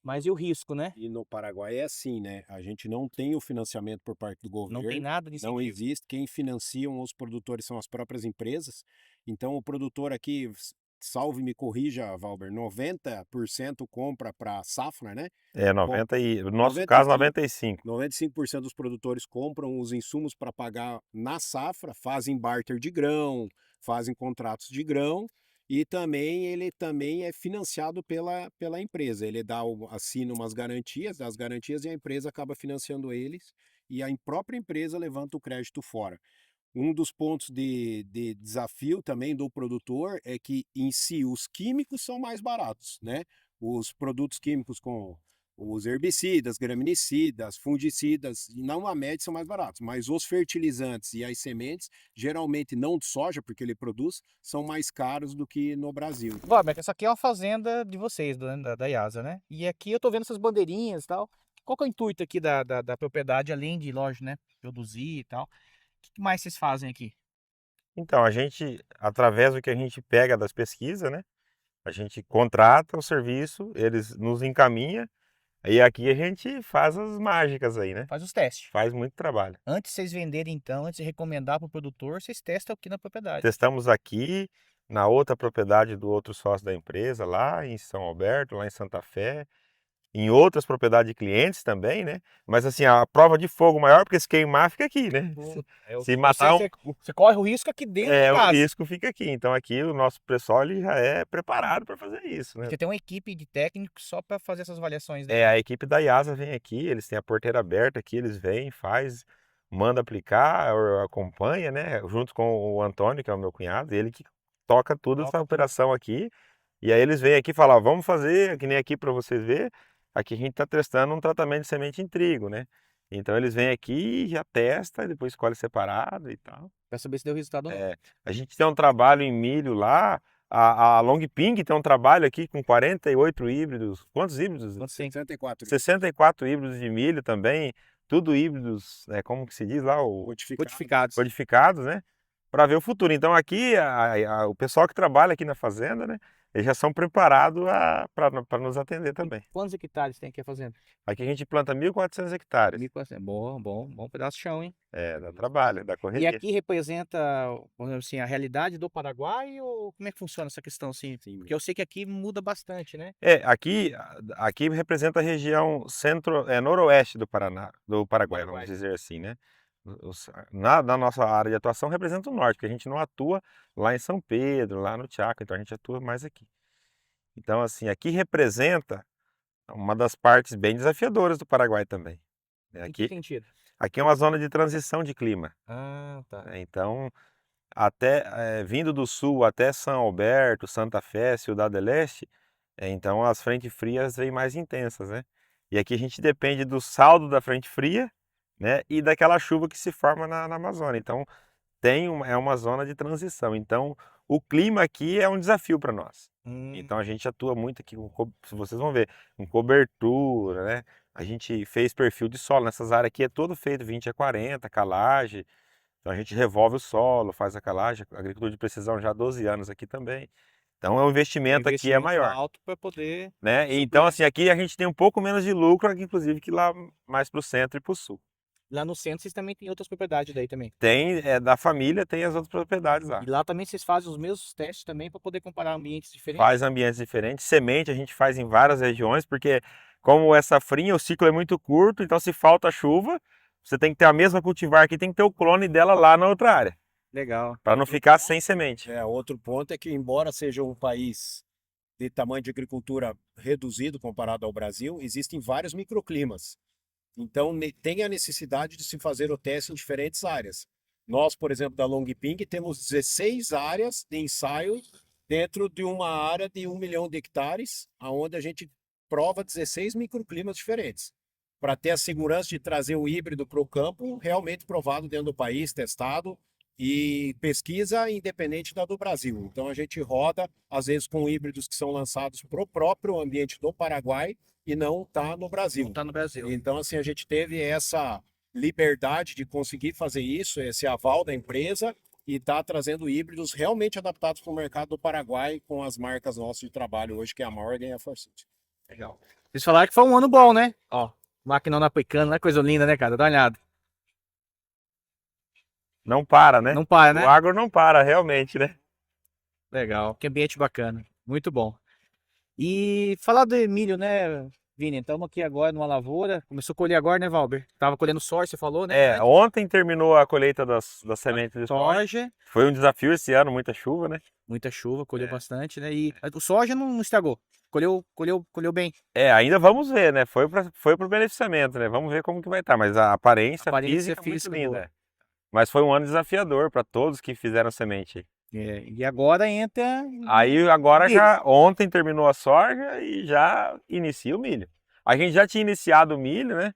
Mas e o risco, né? E no Paraguai é assim, né? A gente não tem o financiamento por parte do Não tem governo, nada de não incentivo. existe. Quem financiam os produtores são as próprias empresas. Então o produtor aqui, salve me corrija, Valber, 90% compra para safra, né? É, Com- 90 e, no nosso caso, 95. 95. 95% dos produtores compram os insumos para pagar na safra, fazem barter de grão, fazem contratos de grão e também ele também é financiado pela empresa. Ele assina umas garantias, dá as garantias e a empresa acaba financiando eles e a própria empresa levanta o crédito fora. Um dos pontos de desafio também do produtor é que em si os químicos são mais baratos, né? Os produtos químicos com os herbicidas, graminicidas, fungicidas, não a média são mais baratos, mas os fertilizantes e as sementes, geralmente não de soja, porque ele produz, são mais caros do que no Brasil. Valber, essa aqui é uma fazenda de vocês, da IASA, né? E aqui eu tô vendo essas bandeirinhas e tal. Qual que é o intuito aqui da propriedade, além de, lógico, né? Produzir e tal. O que mais vocês fazem aqui? Então, a gente, através do que a gente pega das pesquisas, né? A gente contrata o serviço, eles nos encaminham, e aqui a gente faz as mágicas aí, né? Faz os testes. Faz muito trabalho. Antes de vocês venderem, então, antes de recomendar para o produtor, vocês testam aqui na propriedade. Testamos aqui, na outra propriedade do outro sócio da empresa, lá em São Alberto, lá em Santa Fé. em outras propriedades de clientes também, né? Mas assim, a prova de fogo maior, porque se queimar, fica aqui, né? Se matar Você corre o risco aqui dentro de o casa. risco fica aqui. Então aqui o nosso pessoal ele já é preparado para fazer isso, né? Você tem uma equipe de técnicos só para fazer essas avaliações, né? É, a equipe da IASA vem aqui, eles têm a porteira aberta aqui, eles vêm, faz, manda aplicar, acompanha, né? Junto com o Antônio, que é o meu cunhado, ele que toca tudo essa operação aqui. E aí eles vêm aqui e falam, ó, vamos fazer, que nem aqui para vocês verem, aqui a gente está testando um tratamento de semente em trigo, né? Então eles vêm aqui, já testa, e depois escolhe separado e tal. Para saber se deu resultado ou não. A gente tem um trabalho em milho lá, a Long Ping tem um trabalho aqui com 48 híbridos. Quantos híbridos? Quanto tem? 64 64 híbridos de milho também, tudo híbridos, como que se diz lá? Codificados. Codificados, né? Para ver o futuro. Então aqui, o pessoal que trabalha aqui na fazenda, né? Eles já são preparados para nos atender também. Quantos hectares tem aqui a fazenda? Aqui a gente planta 1.400 hectares. 1.400. Bom pedaço de chão, hein? Dá trabalho, dá E correria. aqui representa, vamos dizer assim, a realidade do Paraguai ou como é que funciona essa questão assim? Porque eu sei que aqui muda bastante, né? Aqui representa a região noroeste do Paraná, do Paraguai, vamos dizer assim, né? Na nossa área de atuação representa o norte, porque a gente não atua lá em São Pedro, lá no Chaco, então a gente atua mais aqui. Então, assim, aqui representa uma das partes bem desafiadoras do Paraguai também. Em que sentido? Aqui é uma zona de transição de clima. Ah, tá. Então, vindo do sul até São Alberto, Santa Fé, Ciudad del Este, então as frentes frias vêm mais intensas, né? E aqui a gente depende do saldo da frente fria, né? E daquela chuva que se forma na Amazônia. Então, é uma zona de transição. Então, o clima aqui é um desafio para nós. Então, a gente atua muito aqui, se vocês vão ver, com cobertura, né? A gente fez perfil de solo. Nessas áreas aqui é todo feito 20/40, calagem. Então, a gente revolve o solo, faz a calagem. Agricultura de precisão já há 12 anos aqui também. Então, o investimento aqui é maior. Alto para poder... Né? Então, assim, aqui a gente tem um pouco menos de lucro, inclusive, que lá mais para o centro e para o sul. Lá no centro vocês também têm outras propriedades daí também. Tem, da família, tem as outras propriedades lá. E lá também vocês fazem os mesmos testes também para poder comparar ambientes diferentes? Faz ambientes diferentes. Semente a gente faz em várias regiões, porque como é safrinha, o ciclo é muito curto, então se falta chuva, você tem que ter a mesma cultivar aqui, tem que ter o clone dela lá na outra área. Legal. Para não ficar sem semente. Outro ponto é que, embora seja um país de tamanho de agricultura reduzido comparado ao Brasil, existem vários microclimas. Então, tem a necessidade de se fazer o teste em diferentes áreas. Nós, por exemplo, da Long Ping, temos 16 áreas de ensaio dentro de uma área de 1 milhão de hectares, onde a gente prova 16 microclimas diferentes, para ter a segurança de trazer o híbrido para o campo realmente provado dentro do país, testado, e pesquisa independente da do Brasil. Então, a gente roda, às vezes, com híbridos que são lançados para o próprio ambiente do Paraguai, e não está no Brasil. Não está no Brasil. Então, assim, a gente teve essa liberdade de conseguir fazer isso, esse aval da empresa, e está trazendo híbridos realmente adaptados para o mercado do Paraguai com as marcas nossas de trabalho hoje, que é a Morgan e a Forsyth. Legal. Vocês falaram que foi um ano bom, né? Ó, máquina aplicando, né? Coisa linda, né, cara? Dá uma olhada. Não para, né? Não para, né? O agro não para, realmente, né? Legal. Que ambiente bacana. Muito bom. E falar de milho, né, Vini? Estamos aqui agora numa lavoura. Começou a colher agora, né, Valber? Tava colhendo soja, você falou, né? Ontem terminou a colheita das sementes de soja. Soja. Foi um desafio esse ano, muita chuva, né? Muita chuva, colheu bastante, né? E o soja não estragou. Colheu bem. Ainda vamos ver, né? Foi pro beneficiamento, né? Vamos ver como que vai estar. Mas a aparência física é muito linda. Boa. Mas foi um ano desafiador para todos que fizeram semente. E agora entra... Aí agora já ontem terminou a soja e já inicia o milho. A gente já tinha iniciado o milho, né?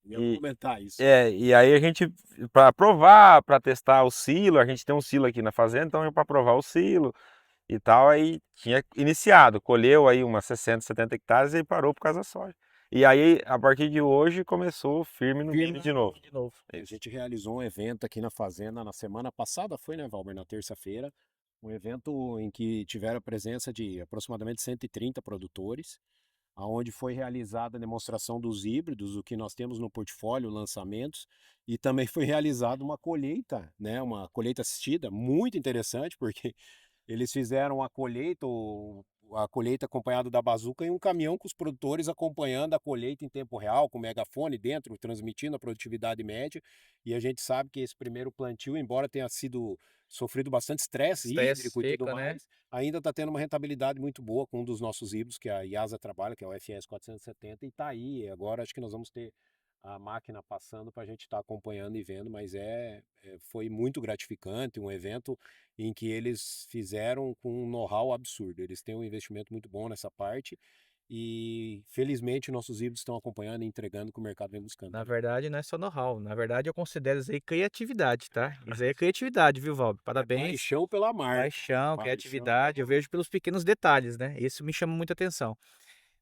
Eu vou comentar isso. E aí a gente, para provar, para testar o silo, a gente tem um silo aqui na fazenda, então é para provar o silo e tal, aí tinha iniciado, colheu aí umas 60, 70 hectares e parou por causa da soja. E aí, a partir de hoje, começou firme no milho de novo. A gente realizou um evento aqui na fazenda na semana passada, foi, né, Valber, na terça-feira, um evento em que tiveram a presença de aproximadamente 130 produtores, onde foi realizada a demonstração dos híbridos, o que nós temos no portfólio, lançamentos, e também foi realizada uma colheita, né, uma colheita assistida, muito interessante, porque eles fizeram a colheita, a colheita acompanhada da bazuca e um caminhão com os produtores acompanhando a colheita em tempo real, com megafone dentro, transmitindo a produtividade média. E a gente sabe que esse primeiro plantio, embora tenha sido sofrido bastante estresse Estresse hídrico e tudo seca, né? mais, ainda está tendo uma rentabilidade muito boa com um dos nossos híbridos que a IASA trabalha, que é o FS 470, e está aí. Agora acho que nós vamos ter a máquina passando para a gente estar acompanhando e vendo, mas foi muito gratificante, um evento em que eles fizeram com um know-how absurdo. Eles têm um investimento muito bom nessa parte e felizmente nossos híbridos estão acompanhando e entregando o que o mercado vem buscando. Na verdade, não é só know-how. Na verdade, eu considero isso aí criatividade, tá? Isso aí é criatividade, viu, Valber? Parabéns. Paixão pela marca. Paixão, Paixão. criatividade. Eu vejo pelos pequenos detalhes, né? Isso me chama muita atenção.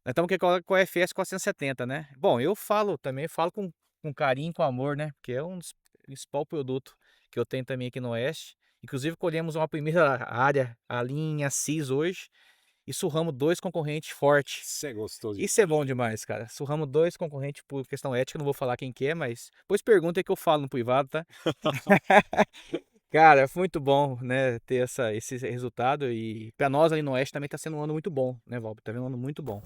Nós estamos aqui com a FS 470, né? Bom, eu falo também, falo com carinho, com amor, né? Porque é um dos principais produtos que eu tenho também aqui no Oeste. Inclusive, colhemos uma primeira área, a linha CIS hoje, e surramos 2 concorrentes fortes. Isso é gostoso. Isso é bom demais, cara. Surramos 2 concorrentes por questão ética, não vou falar quem que é, mas depois pergunta aí que eu falo no privado, tá? Cara, foi muito bom, né, ter esse resultado e para nós ali no Oeste também tá sendo um ano muito bom, né, Valber? Tá sendo um ano muito bom.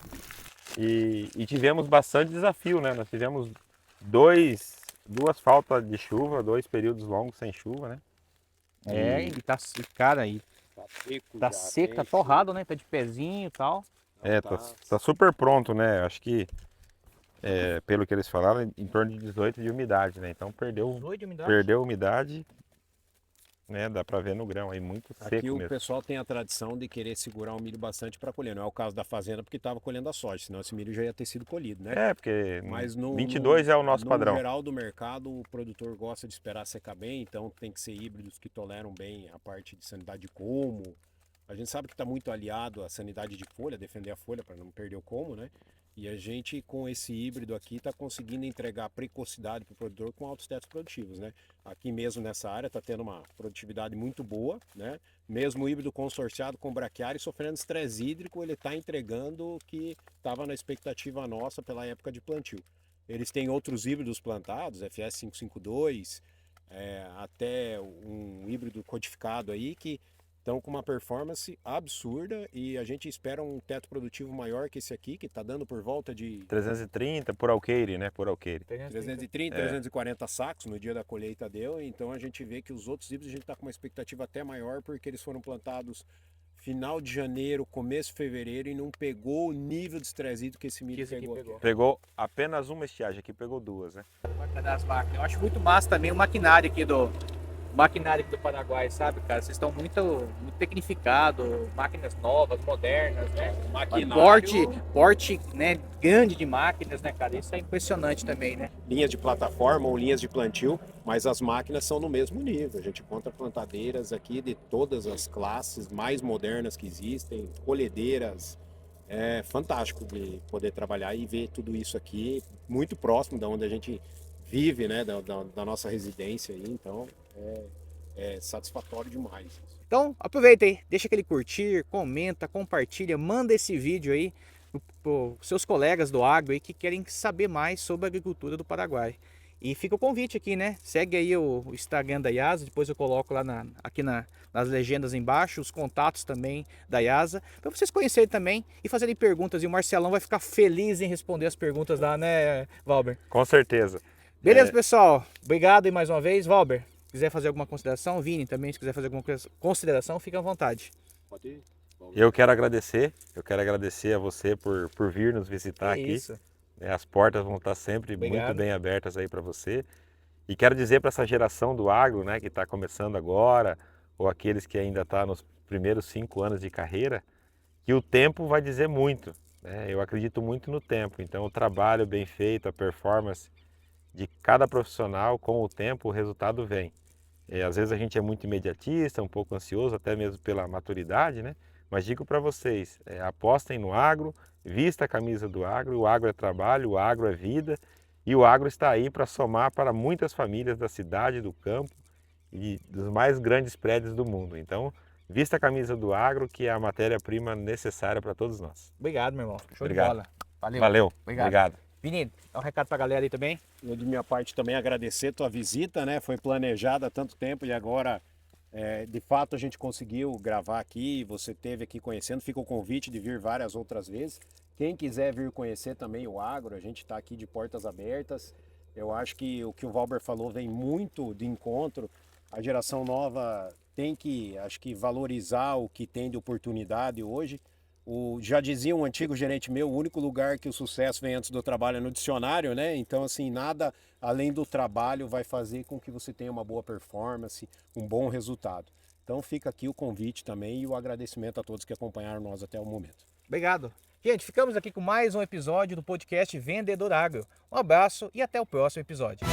E tivemos bastante desafio, né? Nós tivemos duas faltas de chuva, 2 períodos longos sem chuva, né? E tá, cara, aí Tá seco, tá já, seca, tem torrado, né? Tá de pezinho e tal. Tá super pronto, né? Acho que, pelo que eles falaram, em torno de 18 de umidade, né? Então perdeu Doido de umidade. a umidade, né? Dá pra ver no grão aí, muito Aqui seco o mesmo. pessoal tem a tradição de querer segurar o milho bastante para colher. Não é o caso da fazenda porque estava colhendo a soja, senão esse milho já ia ter sido colhido, né? Porque Mas 22 é o nosso padrão. No geral do mercado, o produtor gosta de esperar secar bem, então tem que ser híbridos que toleram bem a parte de sanidade de colmo. A gente sabe que está muito aliado à sanidade de folha, defender a folha para não perder o colmo, né? E a gente, com esse híbrido aqui, está conseguindo entregar precocidade para o produtor com altos tetos produtivos, né? Aqui mesmo nessa área está tendo uma produtividade muito boa, né? Mesmo o híbrido consorciado com braquiária e sofrendo estresse hídrico, ele está entregando o que estava na expectativa nossa pela época de plantio. Eles têm outros híbridos plantados, FS 552, até um híbrido codificado aí que estão com uma performance absurda e a gente espera um teto produtivo maior que esse aqui, que está dando por volta de 330 por alqueire, né? Por alqueire. 330, 340 sacos no dia da colheita deu. Então a gente vê que os outros híbridos a gente está com uma expectativa até maior porque eles foram plantados final de janeiro, começo de fevereiro e não pegou o nível de estresse hídrico que esse milho pegou aqui. Pegou apenas uma estiagem, aqui pegou 2, né? Das máquinas. Eu acho muito massa também o maquinário aqui do Paraguai, sabe, cara? Vocês estão muito tecnificados, máquinas novas, modernas, né? Porte, né, grande de máquinas, né, cara? Isso é impressionante também, né? Linhas de plataforma ou linhas de plantio, mas as máquinas são no mesmo nível. A gente encontra plantadeiras aqui de todas as classes mais modernas que existem, colhedeiras. É fantástico de poder trabalhar e ver tudo isso aqui muito próximo da onde a gente vive, né, da nossa residência aí, então é satisfatório demais. Então aproveita aí, deixa aquele curtir, comenta, compartilha, manda esse vídeo aí para seus colegas do agro aí que querem saber mais sobre a agricultura do Paraguai. E fica o convite aqui, né? Segue aí o Instagram da IASA, depois eu coloco lá aqui nas legendas embaixo, os contatos também da IASA, para vocês conhecerem também e fazerem perguntas. E o Marcelão vai ficar feliz em responder as perguntas lá, né, Valber? Com certeza. Beleza, pessoal. Obrigado aí mais uma vez. Valber, quiser fazer alguma consideração, Vini também, se quiser fazer alguma consideração, fica à vontade. Pode ir. Eu quero agradecer a você por vir nos visitar aqui. Isso. As portas vão estar sempre Obrigado. muito bem abertas aí para você. E quero dizer para essa geração do agro, né, que está começando agora, ou aqueles que ainda estão nos primeiros 5 anos de carreira, que o tempo vai dizer muito, né? Eu acredito muito no tempo. Então, o trabalho bem feito, a performance de cada profissional, com o tempo o resultado vem. Às vezes a gente é muito imediatista, um pouco ansioso, até mesmo pela maturidade, né? Mas digo para vocês, apostem no agro, vista a camisa do agro, o agro é trabalho, o agro é vida e o agro está aí para somar para muitas famílias da cidade, do campo e dos mais grandes prédios do mundo. Então, vista a camisa do agro, que é a matéria-prima necessária para todos nós. Obrigado, meu irmão. Show Obrigado. de bola. Valeu. Obrigado. Vini, dá um recado pra galera aí também. Eu, de minha parte, também agradecer a tua visita, né? Foi planejada há tanto tempo e agora De fato, a gente conseguiu gravar aqui, você esteve aqui conhecendo, fica o convite de vir várias outras vezes. Quem quiser vir conhecer também o agro, a gente está aqui de portas abertas. Eu acho que o Valber falou vem muito de encontro. A geração nova tem que, acho que, valorizar o que tem de oportunidade hoje. Já dizia um antigo gerente meu, o único lugar que o sucesso vem antes do trabalho é no dicionário, né? Então, assim, nada além do trabalho vai fazer com que você tenha uma boa performance, um bom resultado. Então, fica aqui o convite também e o agradecimento a todos que acompanharam nós até o momento. Obrigado. Gente, ficamos aqui com mais um episódio do podcast Vendedor Agro. Um abraço e até o próximo episódio.